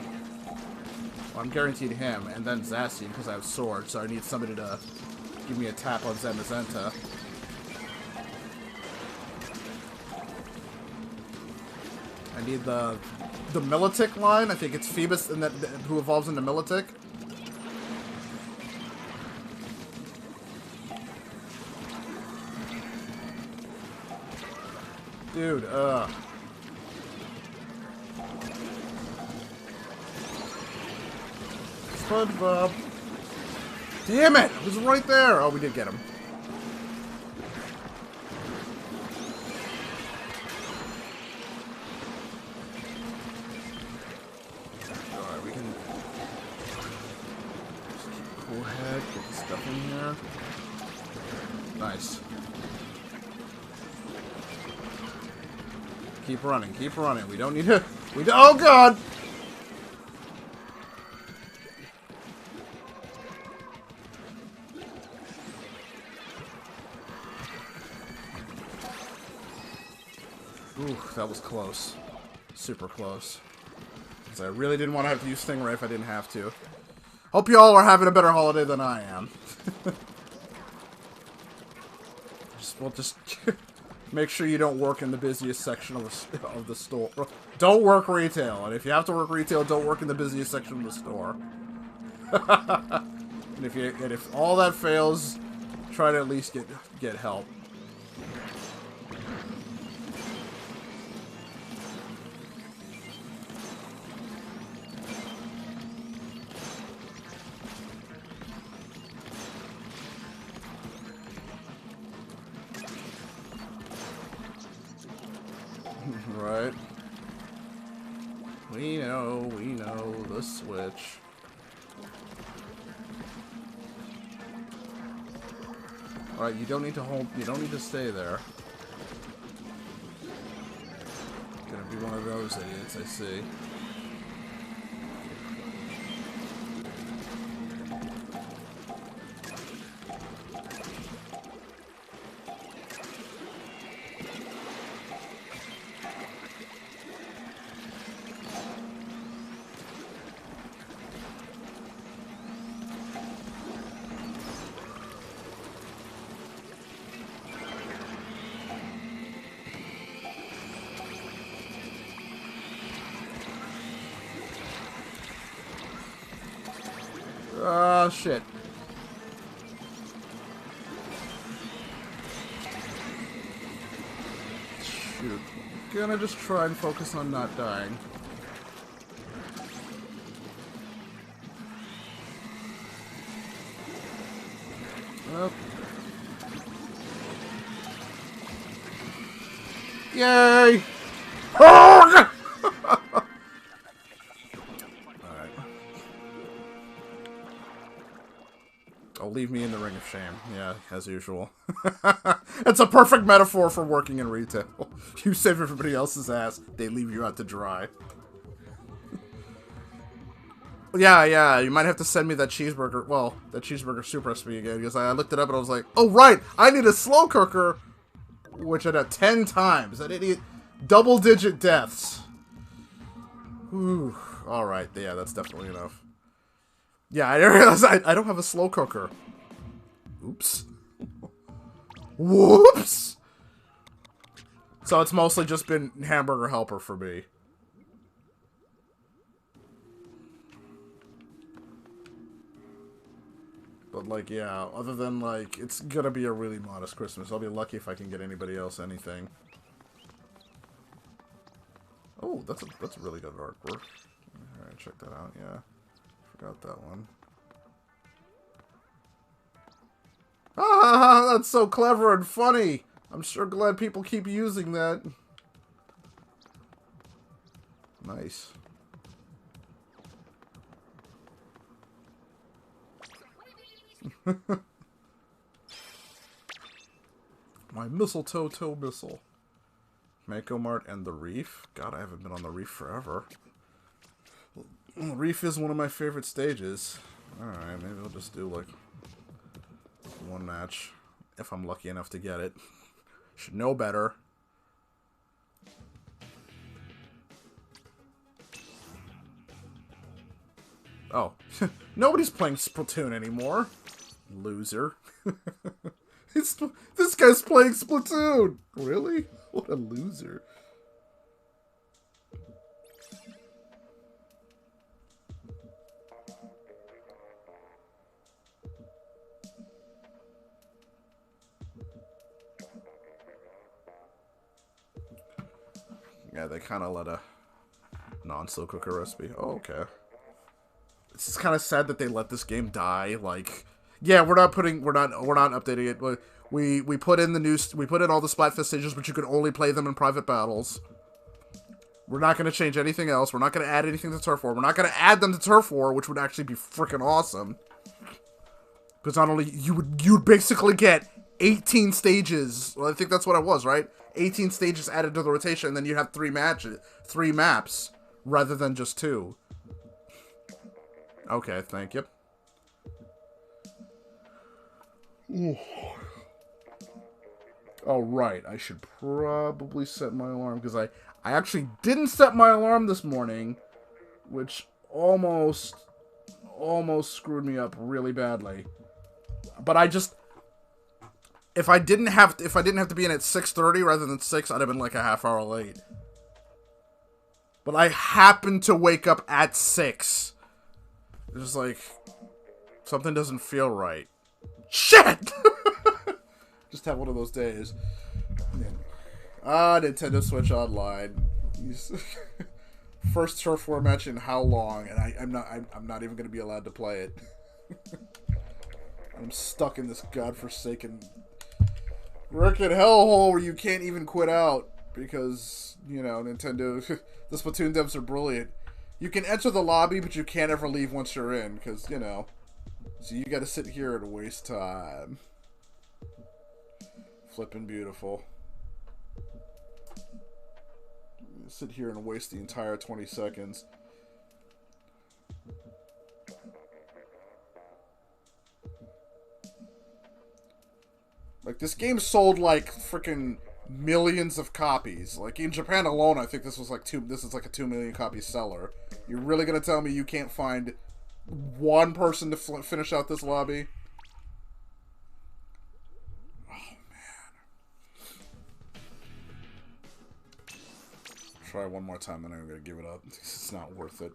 Well, I'm guaranteed him, and then Zacian because I have Sword, so I need somebody to give me a tap on Zamazenta. I need the Milotic line. I think it's Phoebus who evolves into Milotic. Dude, SpongeBob. Damn it! It was right there! Oh, we did get him. Alright, we can just keep a cool head, get the stuff in here. Nice. Keep running, keep running. We don't need to... Oh, God! Ooh, that was close. Super close. Because I really didn't want to have to use Stingray if I didn't have to. Hope you all are having a better holiday than I am. We'll just make sure you don't work in the busiest section of the store. Don't work retail, and if you have to work retail, don't work in the busiest section of the store. and if all that fails, try to at least get help. Right. We know the switch. Alright, you don't need to stay there. Gonna be one of those idiots, I see. Oh, shit. Shoot. Gonna just try and focus on not dying. Oh. Yay! Oh! Leave me in the ring of shame. Yeah, as usual. It's a perfect metaphor for working in retail. You save everybody else's ass, they leave you out to dry. Yeah, you might have to send me that cheeseburger, well, that cheeseburger soup recipe again, because I looked it up and I was like, oh right, I need a slow cooker, which I did 10 times. That idiot, double-digit deaths. Ooh, alright, yeah, that's definitely enough. Yeah, I didn't realize I don't have a slow cooker. Oops. Whoops! So it's mostly just been Hamburger Helper for me. But, like, yeah, other than, like, it's gonna be a really modest Christmas. I'll be lucky if I can get anybody else anything. Oh, that's a really good artwork. Alright, check that out, yeah. Forgot that one. Ah, that's so clever and funny! I'm sure glad people keep using that. Nice. My mistletoe toe missile. Mako Mart and the Reef. God, I haven't been on the Reef forever. The Reef is one of my favorite stages. Alright, maybe I'll just do like one match. If I'm lucky enough to get it. Should know better. Oh. Nobody's playing Splatoon anymore. Loser. This guy's playing Splatoon! Really? What a loser. Yeah, they kind of let a non-slow cooker recipe. Oh, okay. It's just kind of sad that they let this game die. Like, yeah, we're not updating it. We put in we put in all the Splatfest stages, but you can only play them in private battles. We're not going to change anything else. We're not going to add anything to Turf War. We're not going to add them to Turf War, which would actually be freaking awesome. Because not only you would basically get 18 stages. Well, I think that's what it was, right? 18 stages added to the rotation, and then you have 3 maps, rather than just 2. Okay, thank you. Ooh. Oh, right. I should probably set my alarm, because I actually didn't set my alarm this morning, which almost screwed me up really badly. But if I didn't have to be in at 6:30 rather than 6, I'd have been like a half hour late. But I happened to wake up at 6. It's just like something doesn't feel right. Shit! Just have one of those days. Nintendo Switch Online. First Turf War match in how long? And I'm not even gonna be allowed to play it. I'm stuck in this godforsaken frickin' hellhole where you can't even quit out because, you know, Nintendo, the Splatoon devs are brilliant. You can enter the lobby, but you can't ever leave once you're in because, you know, so you gotta sit here and waste time. Flippin' beautiful. Sit here and waste the entire 20 seconds. Like, this game sold, like, freaking millions of copies. Like, in Japan alone, I think this is like a 2 million copy seller. You're really gonna tell me you can't find one person to finish out this lobby? Oh, man. Try one more time, then I'm gonna give it up. It's not worth it.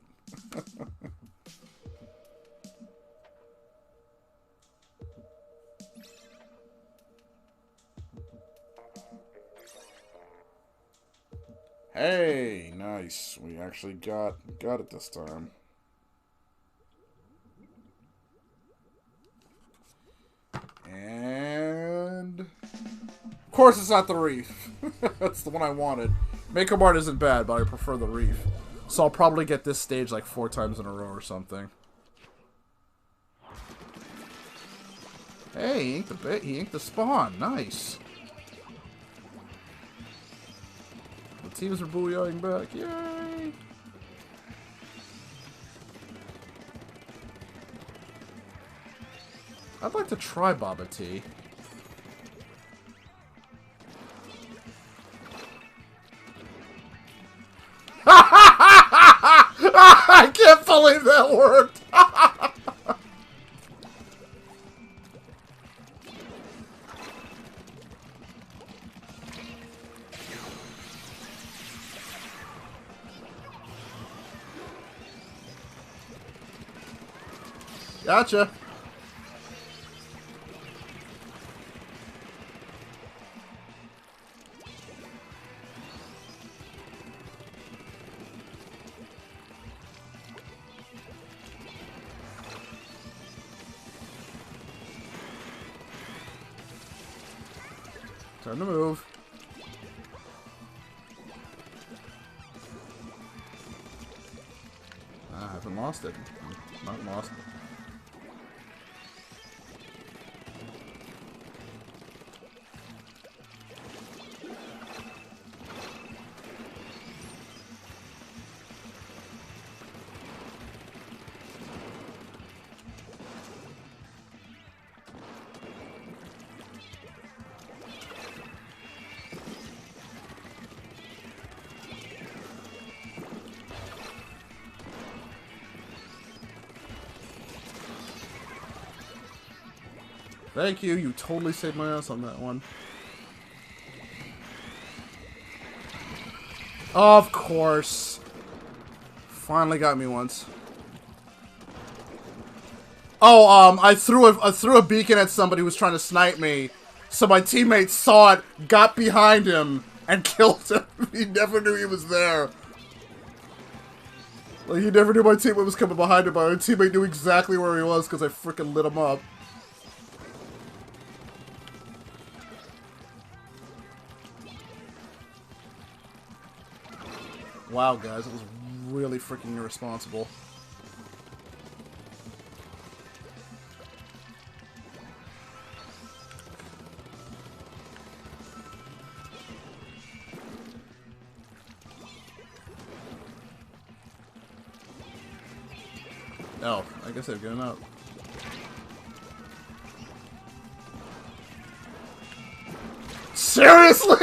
Hey, nice. We actually got it this time. And of course it's not the Reef. That's the one I wanted. Mako Mart isn't bad, but I prefer the Reef. So I'll probably get this stage like 4 times in a row or something. Hey, he inked the spawn. Nice. The teams are booyahing back. Yay! I'd like to try Baba Tea. I can't believe that worked! Gotcha. Time to move. I haven't lost it. Not lost. Thank you, you totally saved my ass on that one. Of course. Finally got me once. Oh, I threw a beacon at somebody who was trying to snipe me. So my teammate saw it, got behind him, and killed him. He never knew he was there. Like, he never knew my teammate was coming behind him, but my teammate knew exactly where he was because I freaking lit him up. Wow, guys, it was really freaking irresponsible. Oh, I guess they've given up. Seriously?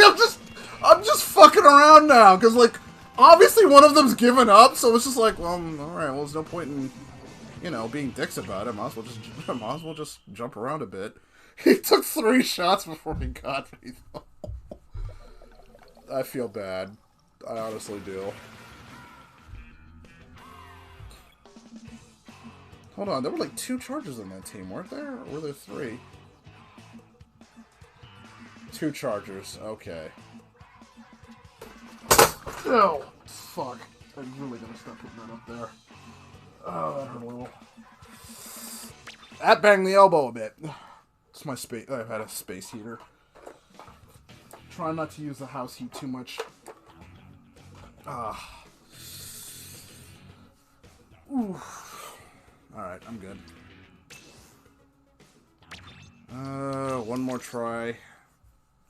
I'm just fucking around now, because, like, obviously one of them's given up, so it's just like, well, alright, well, there's no point in, you know, being dicks about it. Might as well just jump around a bit. He took 3 shots before he got me, though. I feel bad. I honestly do. Hold on, there were like 2 chargers on that team, weren't there? Or were there 3? 2 chargers, okay. Oh, fuck. I'm really gonna stop putting that up there. Oh, that hurt a little. That banged the elbow a bit. It's my space. I've had a space heater. Try not to use the house heat too much. Ooh. Alright, I'm good. One more try.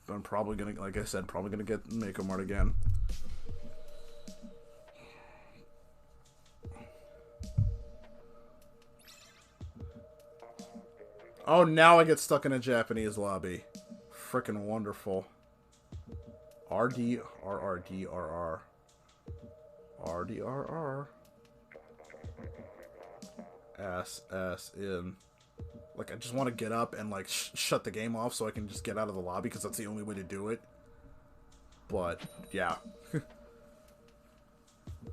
But I'm probably gonna, like I said, probably gonna get Mako Mart again. Oh, now I get stuck in a Japanese lobby. Frickin' wonderful. RDRRDRR. RDRR. S in. Like, I just want to get up and, like, shut the game off so I can just get out of the lobby, because that's the only way to do it. But, yeah.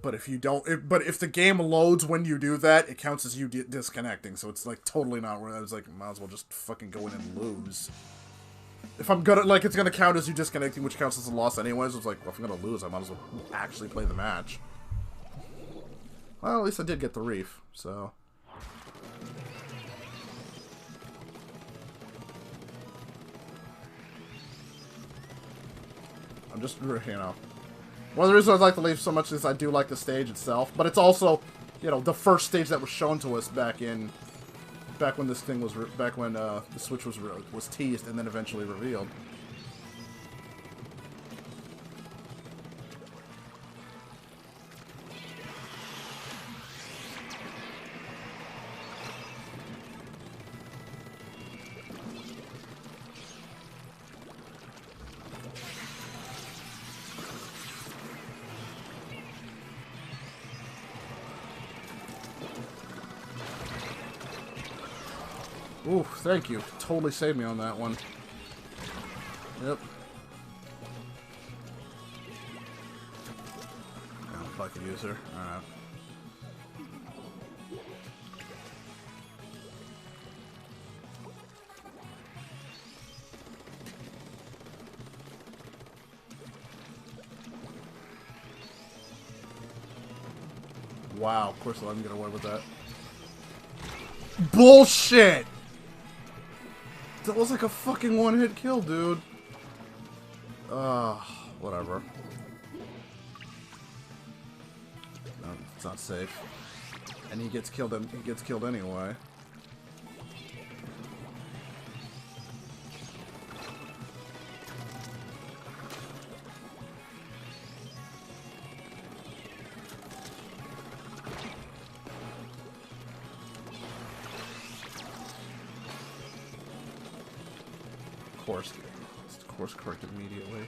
But if you don't... but if the game loads when you do that, it counts as you disconnecting, so it's, like, totally not where I was like, might as well just fucking go in and lose. If I'm gonna... like, it's gonna count as you disconnecting, which counts as a loss anyways. It's like, well, if I'm gonna lose, I might as well actually play the match. Well, at least I did get the reef, so... I'm just, you know, one of the reasons I like to leave so much is I do like the stage itself, but it's also, you know, the first stage that was shown to us back when this thing was, back when the Switch was teased and then eventually revealed. Ooh, thank you. Totally saved me on that one. Yep. Oh, fuck the user. Alright. Wow, of course I let him get away with that. Bullshit! That was like a fucking one-hit kill, dude. Whatever. No, it's not safe. And he gets killed anyway. Course correct immediately.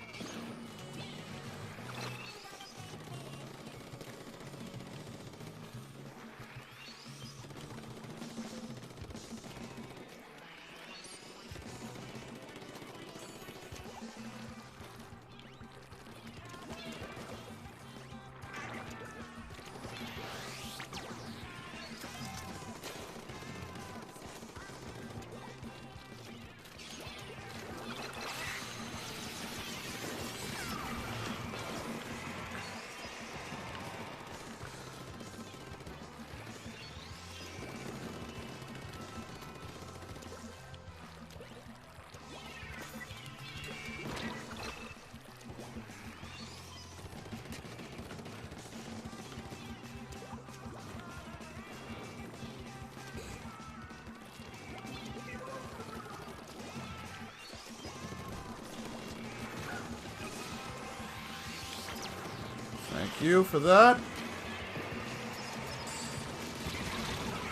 Thank you for that.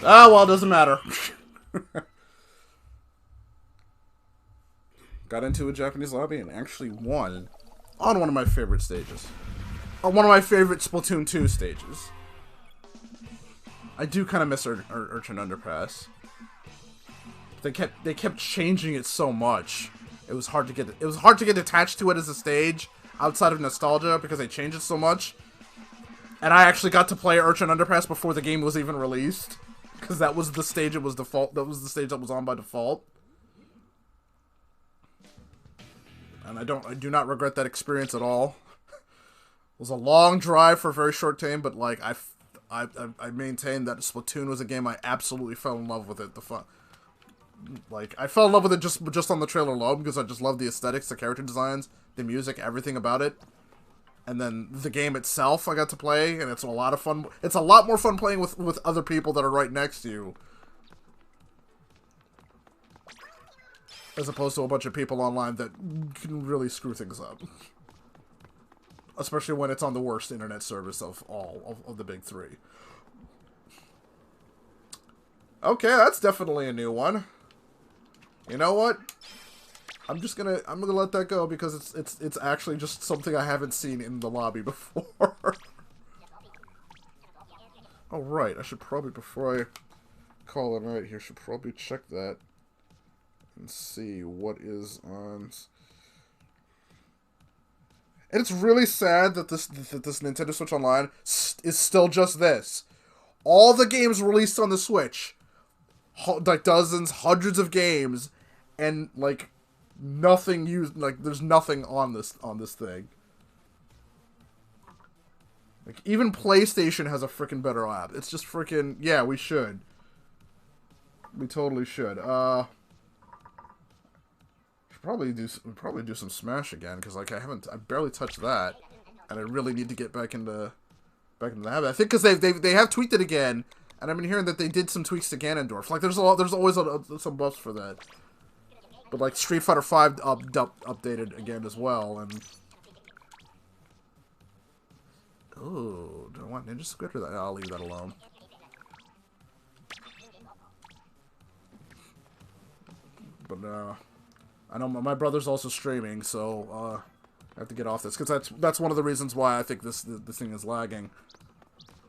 Ah, well, it doesn't matter. Got into a Japanese lobby and actually won on one of my favorite stages. On one of my favorite Splatoon 2 stages. I do kind of miss Urchin Underpass. They kept changing it so much. It was hard to get attached to it as a stage outside of nostalgia because they changed it so much. And I actually got to play Urchin Underpass before the game was even released, because that was the stage it was default. That was the stage that was on by default. And I do not regret that experience at all. It was a long drive for a very short time, but like I maintain that Splatoon was a game I absolutely fell in love with it. Like I fell in love with it just on the trailer alone because I just loved the aesthetics, the character designs, the music, everything about it. And then the game itself I got to play, and it's a lot of fun. It's a lot more fun playing with other people that are right next to you, as opposed to a bunch of people online that can really screw things up. Especially when it's on the worst internet service of all of the big three. Okay, that's definitely a new one. You know what? I'm gonna let that go because it's actually just something I haven't seen in the lobby before. Oh right, I should probably, before I call it right here, should probably check that and see what is on. And it's really sad that this Nintendo Switch Online is still just this. All the games released on the Switch, like dozens, hundreds of games, and like nothing used. Like there's nothing on this thing. Like even PlayStation has a freaking better app. It's just freaking, yeah. We should. We totally should. Probably do some Smash again because like I barely touched that, and I really need to get back into the habit. I think because they have tweaked it again, and I've been hearing that they did some tweaks to Ganondorf. Like there's always some buffs for that, but like Street Fighter V updated again as well. And oh, do I want Ninja Squid or that? I'll leave that alone. But I know my brother's also streaming, so I have to get off this because that's one of the reasons why I think this thing is lagging.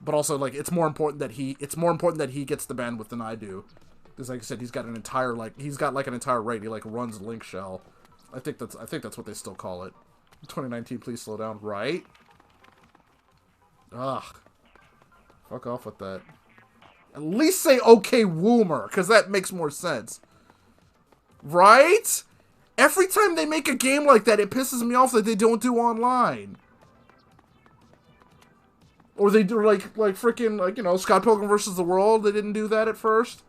But also, like, it's more important that he gets the bandwidth than I do, because like I said, he's got an entire raid. He like runs Link Shell. I think that's what they still call it. 2019, please slow down, right? Ugh, fuck off with that. At least say okay, Woomer, because that makes more sense, right? Every time they make a game like that, it pisses me off that they don't do online. Or they do like freaking, like, you know, Scott Pilgrim vs. the World, they didn't do that at first.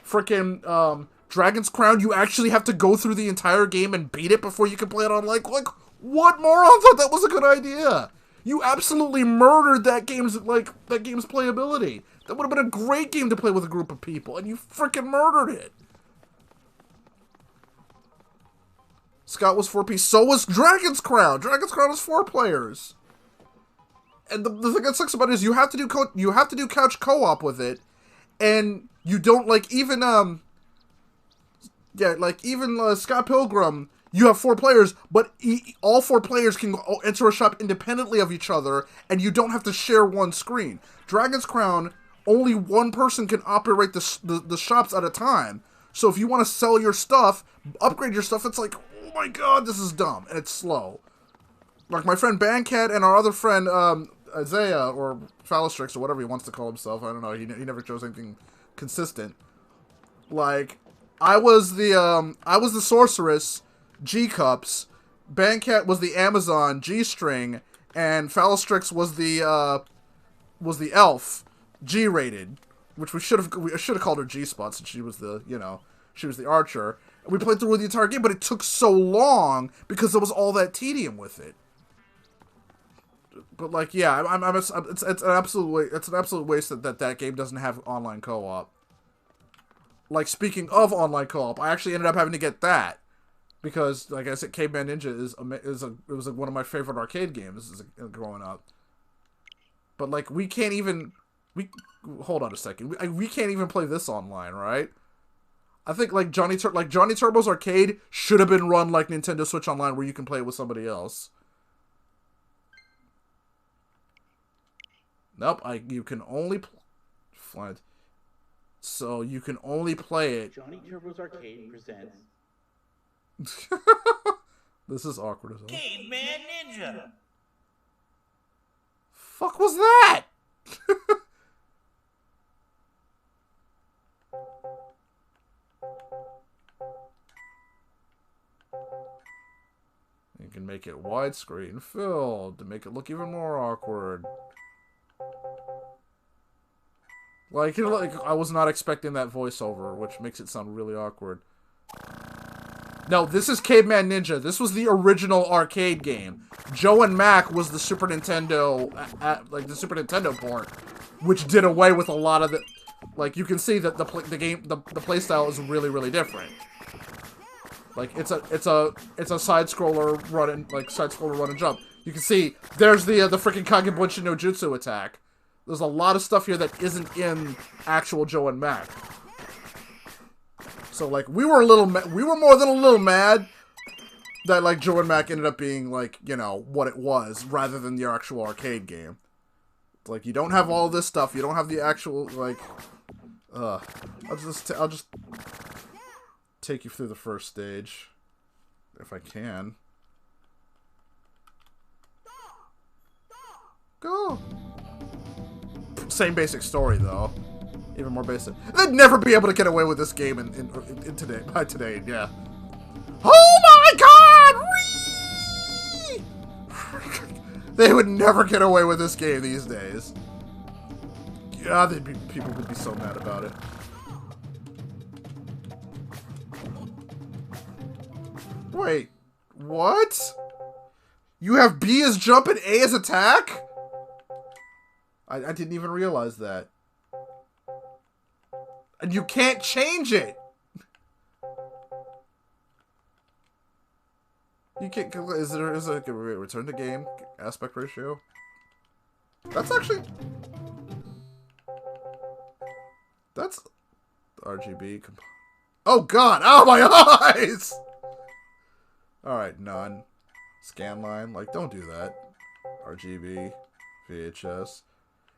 Freaking Dragon's Crown, you actually have to go through the entire game and beat it before you can play it online. Like What moron thought that was a good idea? You absolutely murdered that game's playability. That would have been a great game to play with a group of people, and you freaking murdered it. Scott was 4P. So was Dragon's Crown. Dragon's Crown is 4 players. And the thing that sucks about it is you have to do couch co-op with it, and you don't even Scott Pilgrim. You have 4 players, but all 4 players can enter a shop independently of each other, and you don't have to share one screen. Dragon's Crown, only one person can operate the shops at a time. So if you want to sell your stuff, upgrade your stuff, it's like, oh my god, this is dumb, and it's slow. Like my friend Bandcat and our other friend Isaiah, or Phallustrix, or whatever he wants to call himself, I don't know, he never chose anything consistent. Like, I was the Sorceress, G-Cups, Bandcat was the Amazon, G-String, and Phallustrix was the Elf, G-rated, which we should have called her G-Spot since she was the, she was the Archer. And we played through the entire game, but it took so long because there was all that tedium with it. But like, yeah, it's an absolute waste that game doesn't have online co-op. Like, speaking of online co-op, I actually ended up having to get that. Because, like I said, Caveman Ninja was one of my favorite arcade games growing up. But like, we can't even hold on a second. We can't even play this online, right? I think like Johnny Turbo's Arcade should have been run like Nintendo Switch Online, where you can play it with somebody else. Nope, you can only so you can only play it. Johnny Turbo's Arcade presents. This is awkward as hell. Caveman Ninja. Fuck was that? You can make it widescreen filled to make it look even more awkward. Like I was not expecting that voiceover, which makes it sound really awkward. No, this is Caveman Ninja. This was the original arcade game. Joe and Mac was the Super Nintendo, the Super Nintendo port, which did away with a lot of the. Like, you can see that the playstyle is really, really different. Like, it's a side scroller run and jump. You can see there's the freaking Kagebunshi no Jutsu attack. There's a lot of stuff here that isn't in actual Joe and Mac. So, like, we were more than a little mad that, like, Joe and Mac ended up being, like, what it was, rather than the actual arcade game. It's like, you don't have all this stuff, you don't have the actual, like, I'll just take you through the first stage, if I can. Go! Same basic story, though. Even more basic. They'd never be able to get away with this game by today, yeah. Oh my god! Whee! They would never get away with this game these days. Yeah, people would be so mad about it. Wait, what? You have B as jump and A as attack? I didn't even realize that. And you can't change it. You can't. Is there a return to game aspect ratio? That's actually. That's RGB. Oh god! Oh my eyes! Alright, none. Scan line. Like, don't do that. RGB. VHS.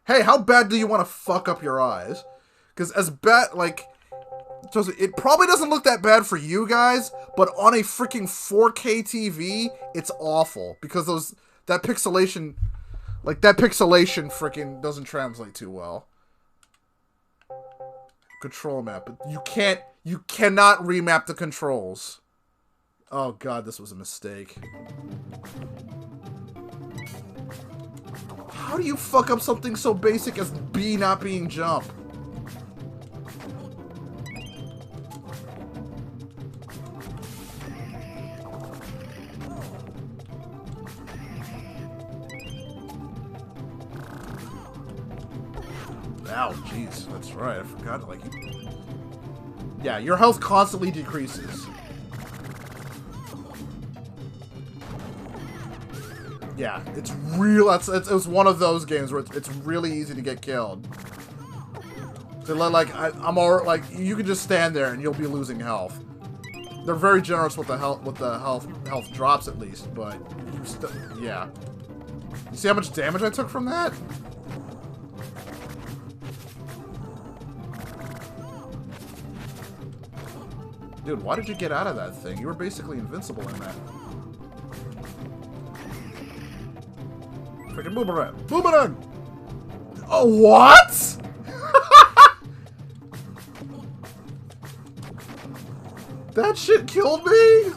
Hey, how bad do you want to fuck up your eyes? Because as bad, like, it probably doesn't look that bad for you guys, but on a freaking 4K TV, it's awful. Because that pixelation freaking doesn't translate too well. Control map. But you cannot remap the controls. Oh god, this was a mistake. How do you fuck up something so basic as B not being jump? Ow, jeez. That's right. I forgot. Like, yeah, your health constantly decreases. Yeah, it's real. It's one of those games where it's really easy to get killed. So I'm all like, you can just stand there and you'll be losing health. They're very generous with the health drops at least, but you still, yeah. You see how much damage I took from that? Dude, why did you get out of that thing? You were basically invincible in that. Freaking boomerang! Boomerang! Oh, what? That shit killed me?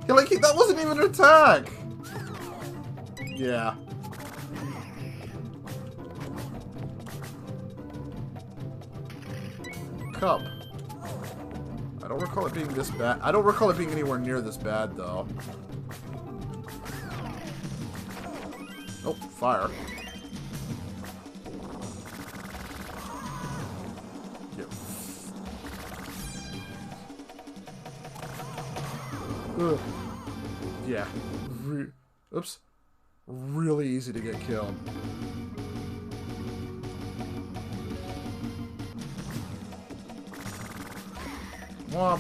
Like, that wasn't even an attack. Yeah. Cup. I don't recall it being this bad. I don't recall it being anywhere near this bad, though. Oh, fire. Ugh. Yeah. Oops. Really easy to get killed. Womp.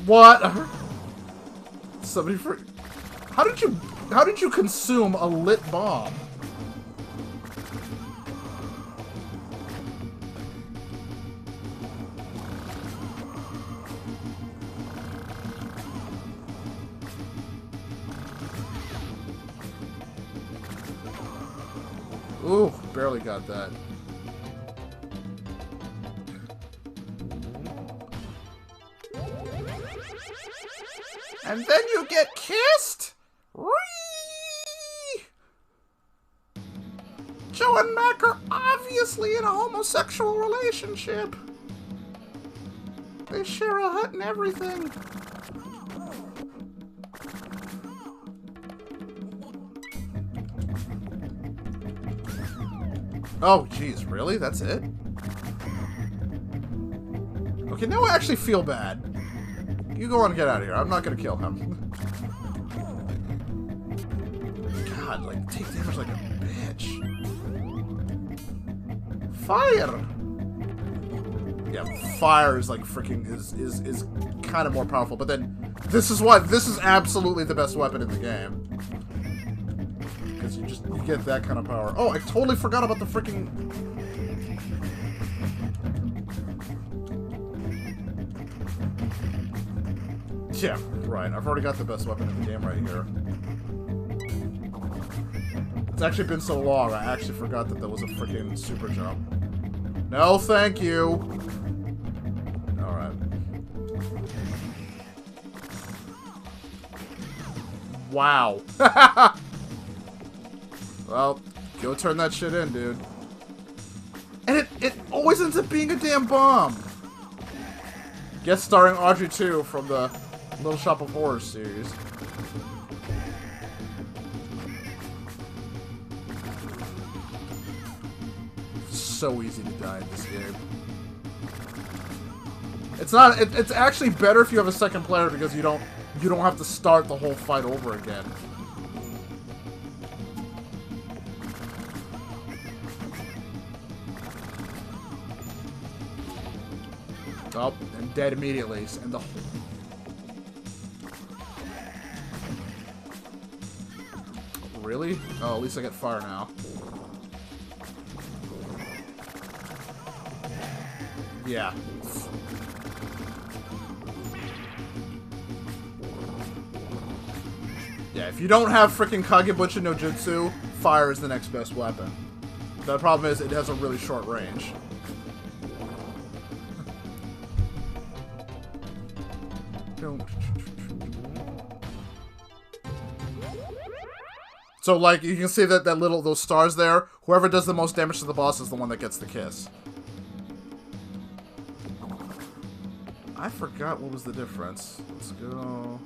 What? Somebody for... How did you consume a lit bomb? Ooh, barely got that. And then you get kissed? Whee! Joe and Mac are obviously in a homosexual relationship. They share a hut and everything. Oh, jeez, really? That's it? Okay, now I actually feel bad. You go on and get out of here. I'm not gonna kill him. God, like, take damage like a bitch. Fire! Yeah, fire is like freaking is kind of more powerful, but then this is absolutely the best weapon in the game. Because you get that kind of power. Oh, I totally forgot about the freaking... Yeah, right. I've already got the best weapon in the game right here. It's actually been so long, I actually forgot that there was a freaking super jump. No, thank you! Alright. Wow. Well, go turn that shit in, dude. And it always ends up being a damn bomb! Guest starring Audrey 2 from the Little Shop of Horrors series. So easy to die in this game. It's not. It's actually better if you have a second player because you don't have to start the whole fight over again. Oh, and dead immediately. And the really? Oh, at least I get fire now. Yeah. Yeah, if you don't have freaking Kagebunshin no Jutsu, fire is the next best weapon. The problem is it has a really short range. So, like, you can see that those stars there, whoever does the most damage to the boss is the one that gets the kiss. I forgot what was the difference. Let's go...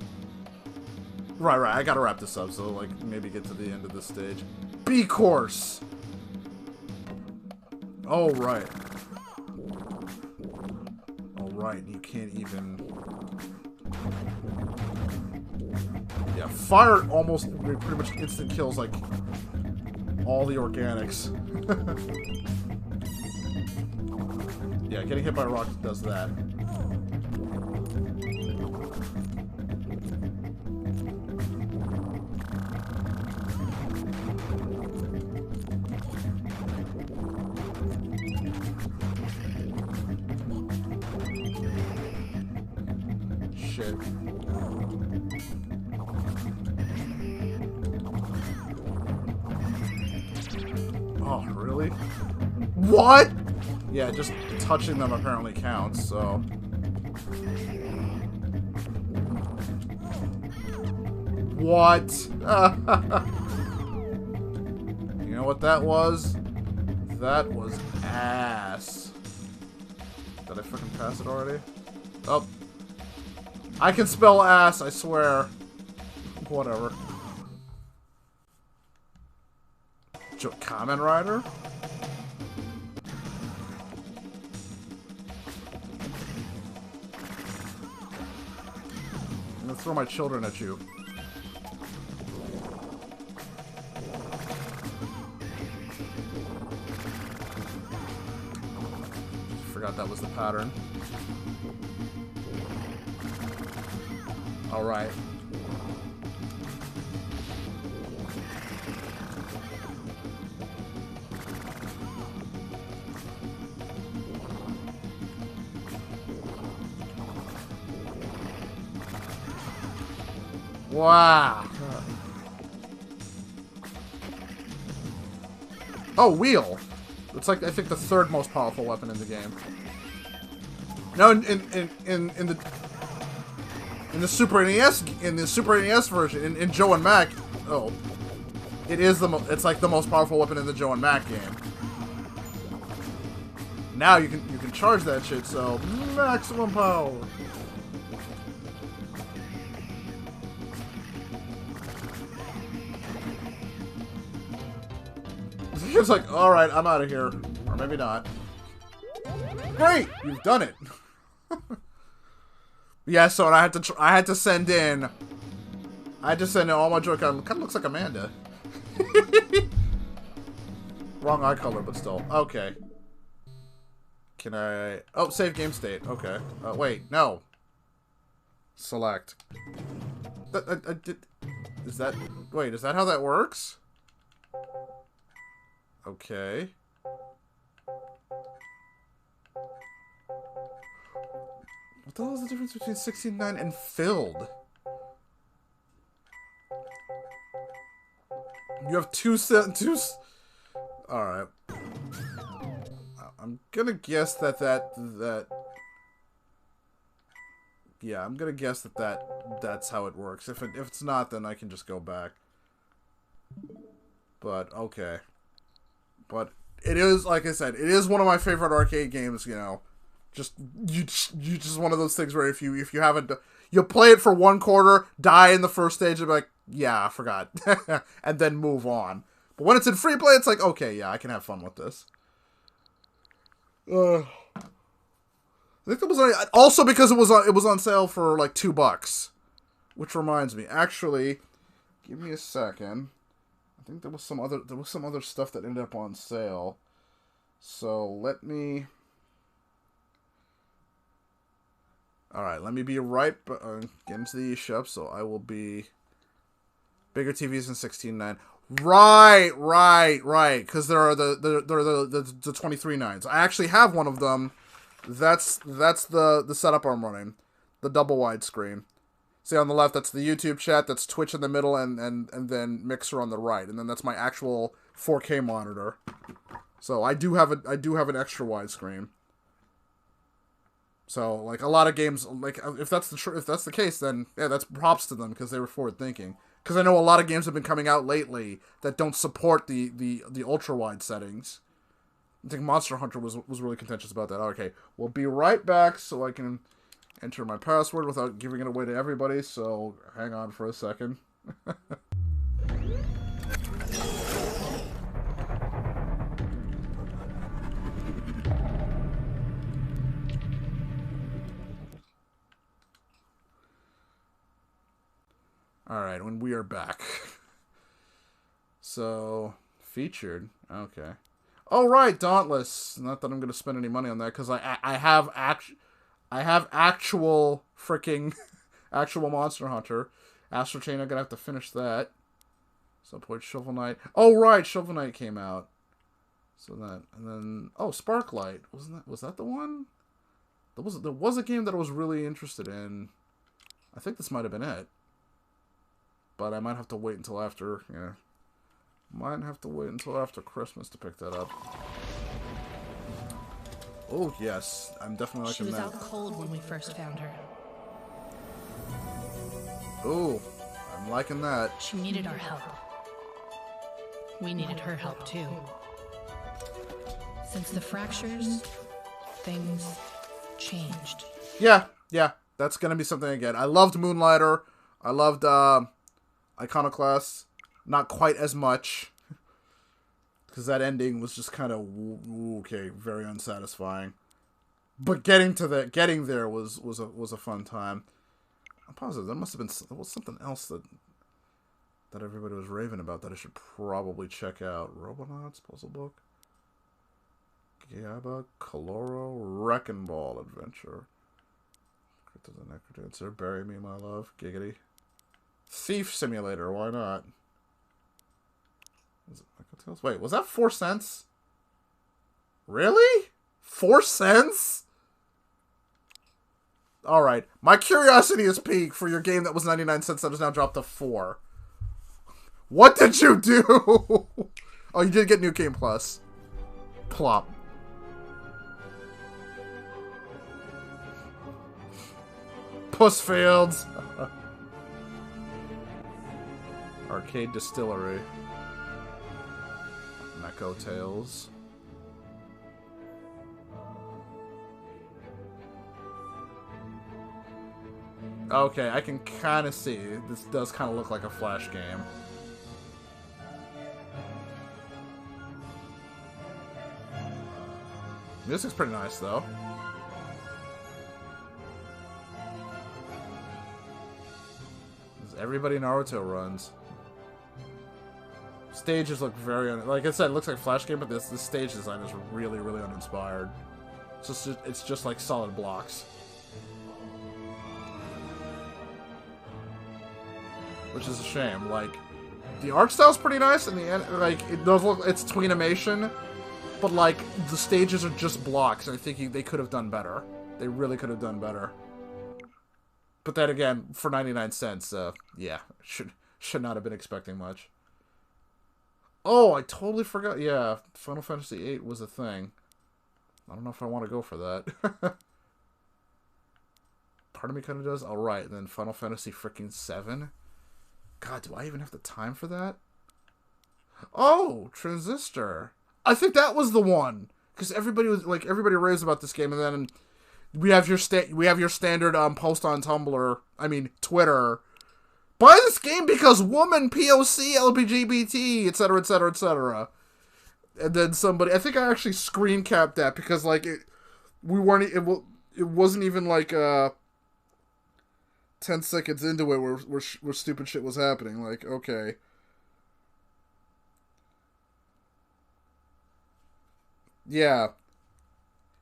Right, I gotta wrap this up, so, like, maybe get to the end of this stage. B-Course! Oh, right. Oh, right. You can't even... Yeah, fire almost pretty much instant kills, like, all the organics. Yeah, getting hit by a rock does that. Shit. Oh, really? What? Yeah, just touching them apparently counts, so... What? You know what that was? That was ass. Did I fucking pass it already? Oh. I can spell ass, I swear. Whatever. Kamen Rider? I'm gonna throw my children at you. Forgot that was the pattern. Alright. Wow. Oh, wheel. It's like, I think, the third most powerful weapon in the game. No, in the Super NES version, in Joe and Mac, oh, it's like the most powerful weapon in the Joe and Mac game. Now you can charge that shit, so maximum power. It's like, all right, I'm out of here, or maybe not. Great, you've done it. Yeah, so I had to send in all my Joy-Con. Kind of looks like Amanda. Wrong eye color, but still. Okay. Can I... Oh, save game state. Okay. Wait, no. Select. I did... Is that... Wait, is that how that works? Okay. What the hell is the difference between 16.9 and filled? You have two... Alright. I'm gonna guess that... Yeah, I'm gonna guess that's how it works. If it's not, then I can just go back. But, okay. But it is, like I said, it is one of my favorite arcade games, you know. You just one of those things where if you haven't, you play it for one quarter, die in the first stage, and be like, yeah, I forgot. And then move on. But when it's in free play, it's like, okay, yeah, I can have fun with this. I think it was also because it was on sale for like $2. Which reminds me, actually, give me a second. I think there was some other stuff that ended up on sale. So let me... Alright, let me be right get into the eShop, so I will be bigger TVs than 16.9. Right, because there are the 23.9s. I actually have one of them. That's the setup I'm running. The double wide screen. See on the left, that's the YouTube chat, that's Twitch in the middle, and then Mixer on the right, and then that's my actual 4K monitor. So I do have an extra wide screen. So like a lot of games, like if that's the case, then yeah, that's props to them because they were forward thinking. Because I know a lot of games have been coming out lately that don't support the ultra wide settings. I think Monster Hunter was really contentious about that. Okay, we'll be right back so I can enter my password without giving it away to everybody, so hang on for a second. Alright, when we are back. So, featured. Okay. Oh, right, Dauntless. Not that I'm going to spend any money on that, because I have actual freaking actual Monster Hunter. Astral Chain, I'm going to have to finish that. Some point, Shovel Knight. Oh, right, Shovel Knight came out. So that, and then, oh, Sparklight. Was that the one? There was a game that I was really interested in. I think this might have been it. But I might have to wait until after, yeah. Might have to wait until after Christmas to pick that up. Oh, yes. I'm definitely liking that. She was out cold when we first found her. Oh, I'm liking that. She needed our help. We needed her help, too. Since the fractures, things changed. Yeah. That's gonna be something again. I loved Moonlighter. I loved Iconoclast. Not quite as much. Because that ending was just kind of, okay, very unsatisfying. But getting there was a fun time. I'm positive there must have been something else that everybody was raving about that I should probably check out. Robonauts puzzle book. Giaba, Coloro, Wrecking Ball Adventure. Crypt of the Necrodancer, Bury Me, My Love, Giggity. Thief Simulator, why not? Is it Wait, was that 4 cents? Really? 4 cents? Alright, my curiosity is piqued for your game that was 99 cents that is now dropped to 4. What did you do? Oh, you did get New Game Plus. Plop. Pussfields. Arcade Distillery. Meko Tales. Okay, I can kind of see. This does kind of look like a Flash game. Music's pretty nice, though. Everybody Naruto runs. Stages look very, like I said, it looks like a Flash game, but this stage design is really, really uninspired. It's just like solid blocks. Which is a shame. Like, the art style's pretty nice, and the end, like, it does look, it's tweenimation, but like, the stages are just blocks, and I think they could have done better. They really could have done better. But then again, for 99 cents, yeah, should not have been expecting much. Oh, I totally forgot. Yeah, Final Fantasy VIII was a thing. I don't know if I want to go for that. Part of me kind of does. All right, and then Final Fantasy freaking VII. God, do I even have the time for that? Oh, Transistor. I think that was the one, because everybody raves about this game, and then we have your standard post on Tumblr. I mean Twitter. Buy this game because woman, POC, LGBT, etc., etc., etc. And then somebody, I think I actually screen capped that because like it wasn't even like 10 seconds into it where stupid shit was happening. Like, okay. Yeah.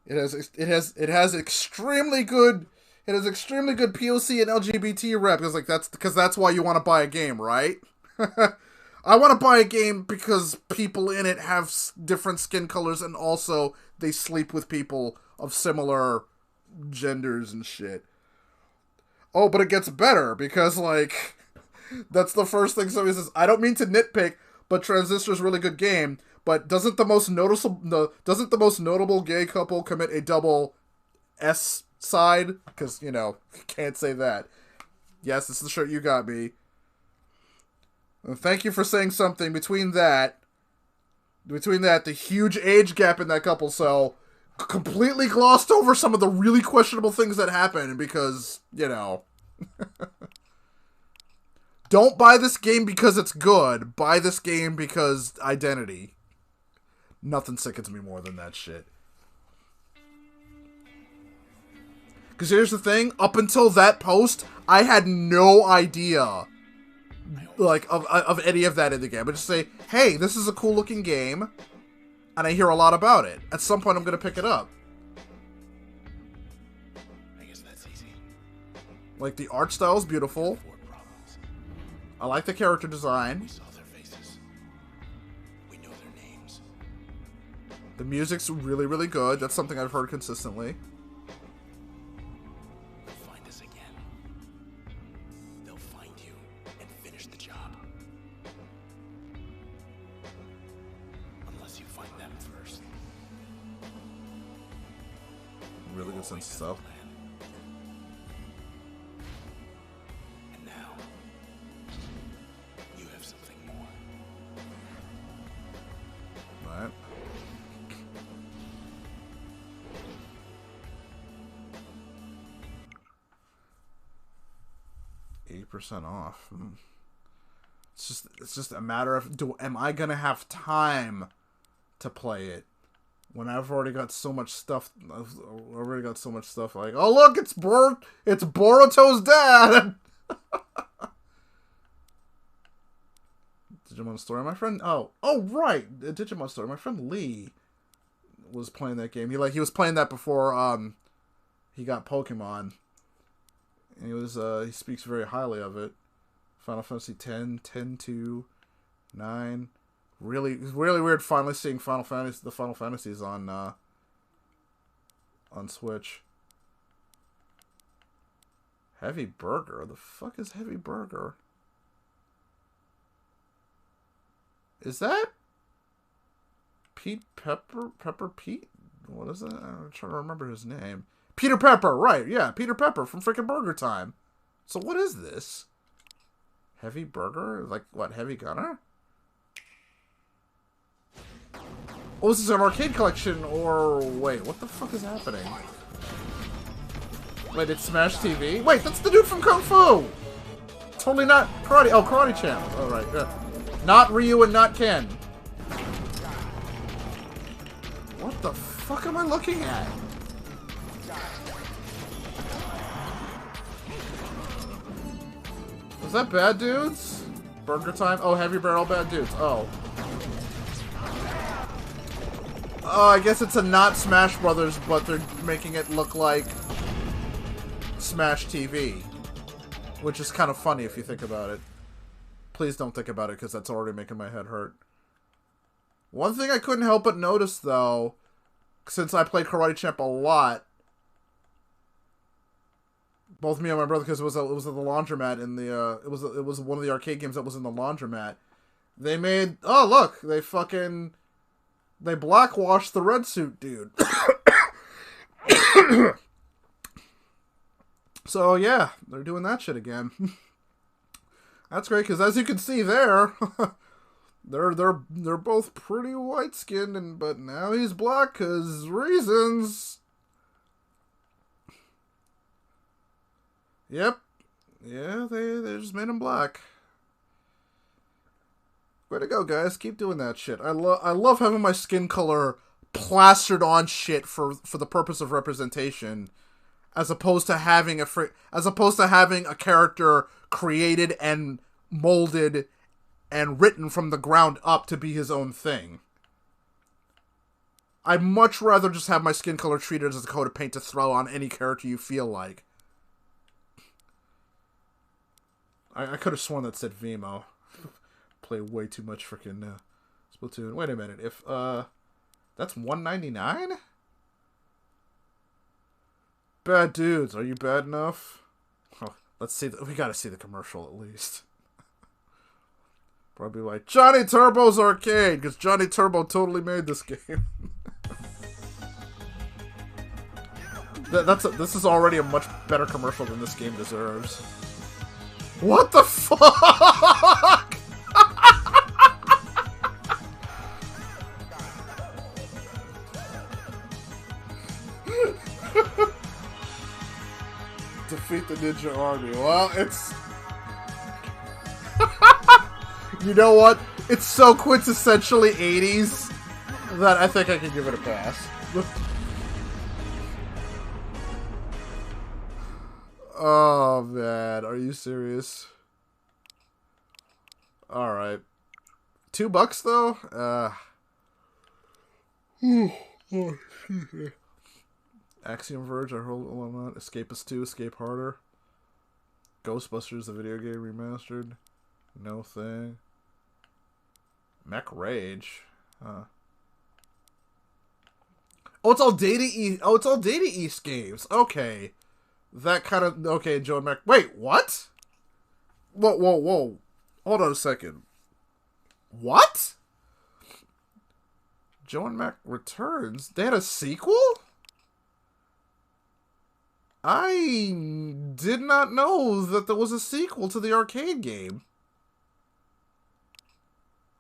It has extremely good POC and LGBT rep because that's why you want to buy a game, right? I want to buy a game because people in it have different skin colors and also they sleep with people of similar genders and shit. Oh, but it gets better because like that's the first thing somebody says. I don't mean to nitpick, but Transistor's a really good game. But doesn't the most notable gay couple commit a double S side? Because, you know, can't say that. Yes, this is the shirt you got me. And thank you for saying something between that, the huge age gap in that couple, so completely glossed over some of the really questionable things that happen because, you know. Don't buy this game because it's good. Buy this game because identity. Nothing sickens me more than that shit. Because here's the thing, up until that post, I had no idea like of any of that in the game. But just say, hey, this is a cool looking game, and I hear a lot about it. At some point, I'm gonna pick it up. I guess that's easy. Like, the art style is beautiful. 4 problems. I like the character design. We saw their faces. We know their names. The music's really, really good. That's something I've heard consistently. They'll find us again. They'll find you and finish the job. Unless you find them first. Really good sense of stuff. And now, you have something more. Right. %8 off. It's just a matter of am I gonna have time to play it when I've already got so much stuff. I've already got so much stuff. Like, oh look, it's Boruto's dad. Digimon Story, my friend. Oh right, Digimon Story. My friend Lee was playing that game. He was playing that before he got Pokemon. And he speaks very highly of it. Final Fantasy X, 10-2, 9. Really weird finally seeing the Final Fantasies on Switch. Heavy Burger? The fuck is Heavy Burger? Is that Pete Pepper Pete? What is that? I'm trying to remember his name. Peter Pepper, right, yeah, Peter Pepper from frickin' Burger Time. So what is this? Heavy Burger? Like, what, Heavy Gunner? Oh, is this an arcade collection, or... Wait, what the fuck is happening? Wait, it's Smash TV? Wait, that's the dude from Kung Fu! Totally not Karate... Oh, Karate Champ. Oh, right, yeah. Not Ryu and not Ken. What the fuck am I looking at? Was that Bad Dudes? Burger Time? Oh, Heavy Barrel Bad Dudes. Oh. Oh, I guess it's a not Smash Brothers, but they're making it look like Smash TV. Which is kind of funny if you think about it. Please don't think about it, because that's already making my head hurt. One thing I couldn't help but notice, though, since I played Karate Champ a lot, both me and my brother, because it was at the laundromat in the it was one of the arcade games that was in the laundromat. They made they blackwashed the red suit dude. So yeah, they're doing that shit again. That's great, because as you can see there, they're both pretty white skinned, but now he's black because reasons. Yep. Yeah, they just made him black. Way to go, guys. Keep doing that shit. I love having my skin color plastered on shit for the purpose of representation, as opposed to having a character created and molded and written from the ground up to be his own thing. I'd much rather just have my skin color treated as a coat of paint to throw on any character you feel like. I could have sworn that said Vimo. Play way too much freaking Splatoon. Wait a minute. If that's $1.99? Bad Dudes, are you bad enough? Oh, let's see. We gotta see the commercial at least. Probably like Johnny Turbo's Arcade, because Johnny Turbo totally made this game. This is already a much better commercial than this game deserves. What the fuck? Defeat the Ninja Army. Well, it's... You know what? It's so quintessentially 80s that I think I can give it a pass. Oh, man. Are you serious? Alright. $2 though? Axiom Verge, I heard a lot. Escapist 2, Escape Harder. Ghostbusters, the video game remastered. No thing. Mech Rage. Oh, it's all Data East. Oh, it's all Data East games. Okay. That kind of... Okay, Joe and Mech... Wait, what? Whoa. Hold on a second. What? Joe and Mech Returns? They had a sequel? I did not know that there was a sequel to the arcade game.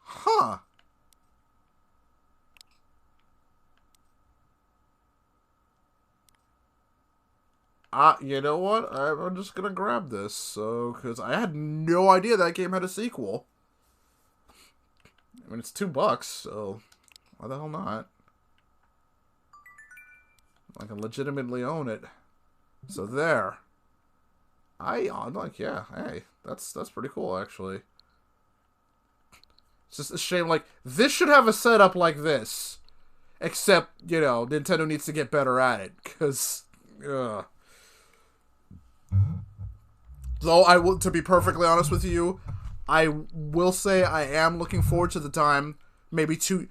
Huh. You know what? I'm just gonna grab this, so, because I had no idea that game had a sequel. I mean, it's $2, so why the hell not? I can legitimately own it. So there. I'm like, yeah, hey, that's pretty cool, actually. It's just a shame, like, this should have a setup like this. Except, you know, Nintendo needs to get better at it, because, ugh. Though, I will, to be perfectly honest with you, I will say I am looking forward to the time, maybe two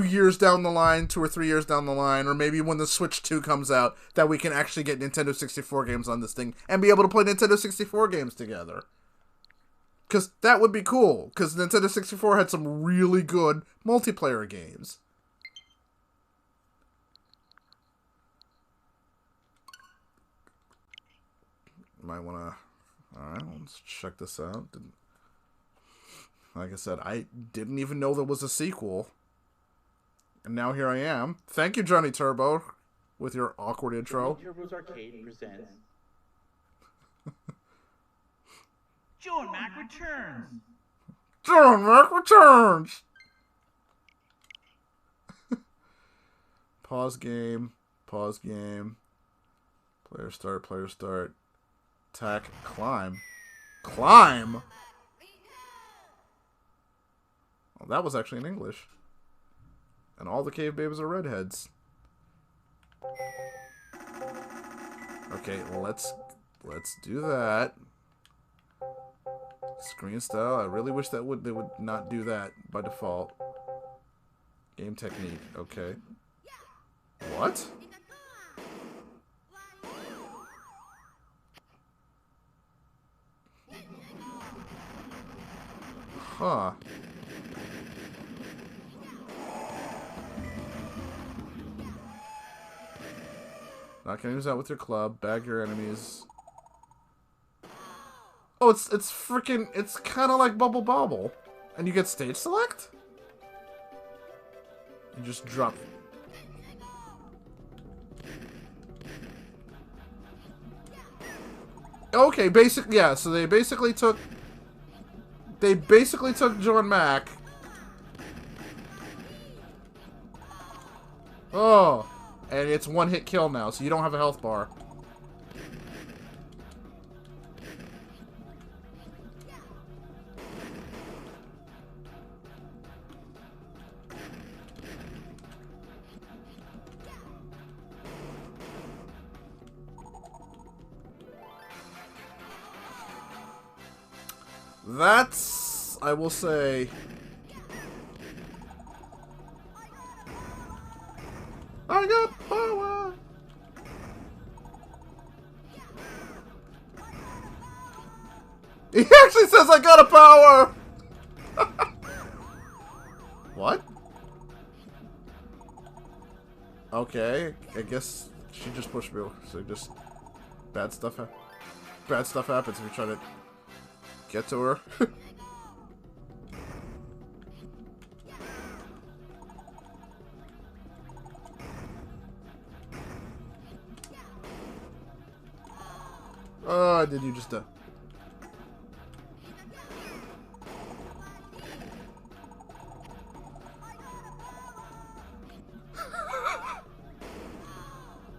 years down the line, 2 or 3 years down the line, or maybe when the Switch 2 comes out, that we can actually get Nintendo 64 games on this thing, and be able to play Nintendo 64 games together. Because that would be cool, because Nintendo 64 had some really good multiplayer games. Might want to... Alright, let's check this out. Like I said, I didn't even know there was a sequel. And now here I am. Thank you, Johnny Turbo, with your awkward intro. Turbo's Arcade presents Joe and Mac returns. Joe and Mac returns! Pause game. Pause game. Player start. Attack. Climb. Climb? Oh, that was actually in English. And all the cave babies are redheads. Okay, let's do that. Screen style. I really wish they would not do that by default. Game technique. Okay. What? Huh. Knock enemies out with your club. Bag your enemies. Oh, it's freaking... It's kind of like Bubble Bobble. And you get stage select? You just drop... Okay, yeah, so they basically took Joe and Mac. Oh, and it's one-hit kill now, so you don't have a health bar. That's, I will say... I got power! He actually says I got a power! What? Okay, I guess she just pushed me over, so just... Bad stuff happens if you try to get to her. Oh, did you just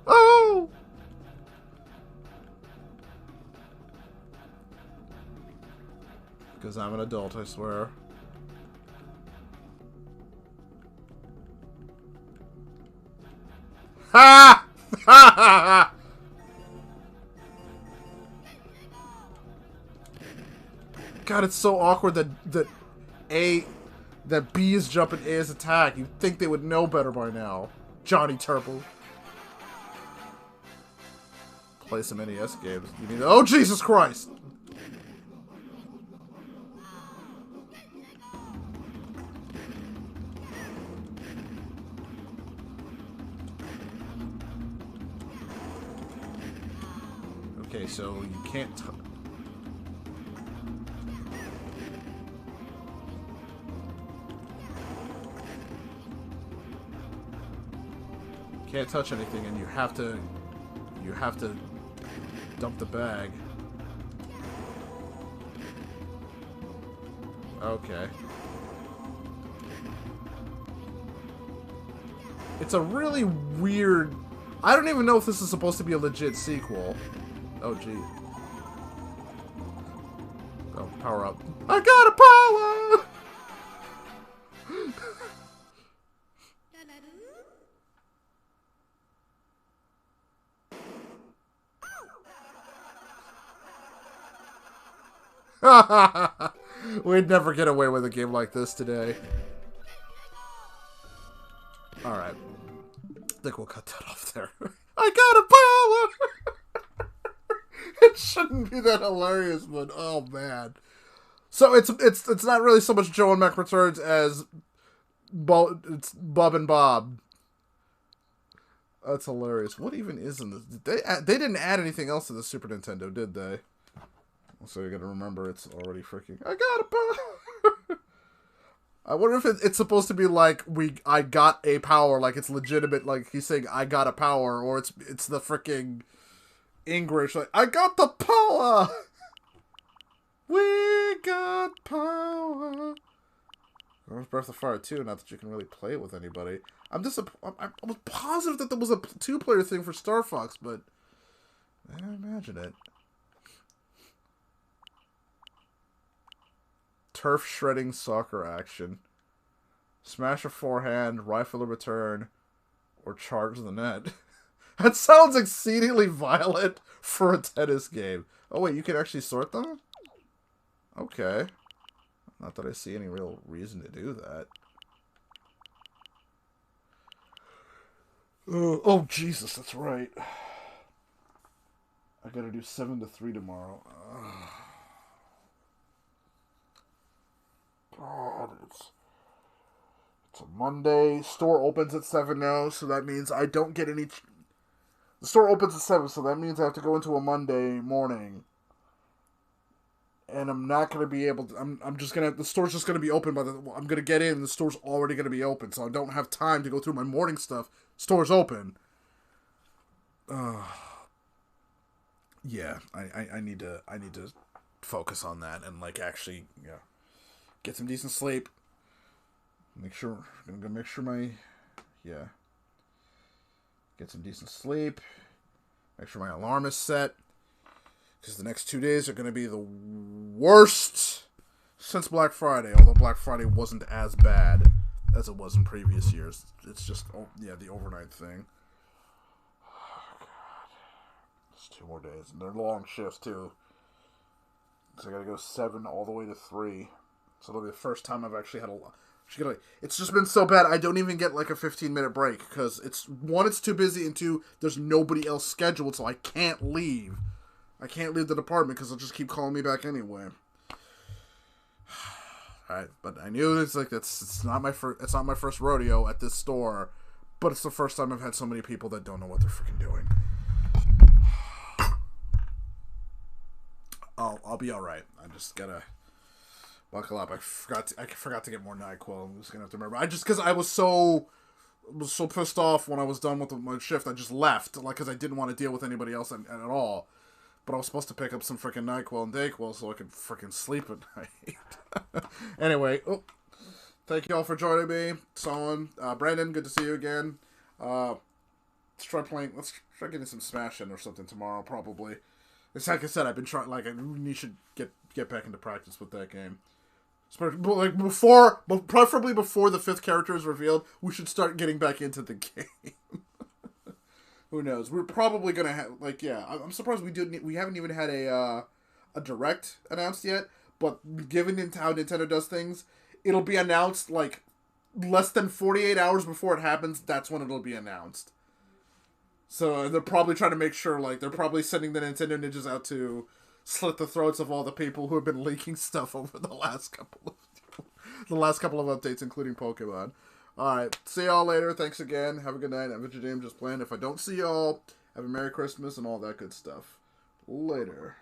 Oh! Because I'm an adult, I swear. Ha! Ha ha ha! God, it's so awkward that B is jumping, A is attack. You'd think they would know better by now. Johnny Turple. Play some NES games. You need, oh, Jesus Christ! Okay, so you can't... Can't touch anything, and you have to dump the bag. Okay. It's a really weird... I don't even know if this is supposed to be a legit sequel. Oh, gee. Oh, power up. I got a power! We'd never get away with a game like this today. Alright. I think we'll cut that off there. I got a power! It shouldn't be that hilarious, but oh man. So it's not really so much Joe and Mac Returns as it's Bub and Bob. That's hilarious. What even is in this? They didn't add anything else to the Super Nintendo, did they? So you gotta remember it's already freaking... I got a power! I wonder if it's supposed to be like, I got a power, like it's legitimate, like he's saying, I got a power, or it's the freaking English, like, I got the power! We got power! There's Breath of Fire 2, not that you can really play it with anybody. I was positive that there was a 2-player thing for Star Fox, but I don't imagine it. Turf shredding soccer action. Smash a forehand, rifle a return, or charge the net. That sounds exceedingly violent for a tennis game. Oh wait, you can actually sort them? Okay. Not that I see any real reason to do that. Oh, Jesus, that's right. I gotta do 7 to 3 tomorrow. God, it's a Monday. Store opens at 7 now, so that means I don't get any... The store opens at 7, so that means I have to go into a Monday morning. And I'm not going to be able to... I'm just going to... The store's just going to be open by the... I'm going to get in, the store's already going to be open, so I don't have time to go through my morning stuff. Store's open. Yeah, I need to focus on that and, like, actually, yeah, get some decent sleep. Make sure get some decent sleep. Make sure my alarm is set. Because the next 2 days are going to be the worst since Black Friday. Although Black Friday wasn't as bad as it was in previous years. It's just, yeah, the overnight thing. Oh, God. It's 2 more days. And they're long shifts, too. So I got to go 7 all the way to 3. So it'll be the first time I've actually had it's just been so bad, I don't even get like a 15-minute break. Because it's too busy, and 2, there's nobody else scheduled, so I can't leave. I can't leave the department because they'll just keep calling me back anyway. Alright, but I knew it's like it's not my first rodeo at this store, but it's the first time I've had so many people that don't know what they're freaking doing. I'll be alright. I just gotta buckle up. I forgot to get more NyQuil. I'm just gonna have to remember. Because I was so pissed off when I was done with my shift, I just left, like, because I didn't want to deal with anybody else at all. But I was supposed to pick up some freaking NyQuil and DayQuil so I could freaking sleep at night. Anyway, thank you all for joining me. Salmon, Brandon, good to see you again. Let's try getting some Smash in or something tomorrow, probably. It's like I said, I've been trying, like, I should get get back into practice with that game. Like preferably before the 5th character is revealed, we should start getting back into the game. Who knows? We're probably gonna have I'm surprised we haven't even had a direct announced yet. But given how Nintendo does things, it'll be announced like less than 48 hours before it happens. That's when it'll be announced. So they're probably trying to make sure, like, they're probably sending the Nintendo ninjas out to slit the throats of all the people who have been leaking stuff over the last couple of updates, including Pokemon. Alright, see y'all later. Thanks again. Have a good night. Have a good game just planned. If I don't see y'all, have a Merry Christmas and all that good stuff. Later.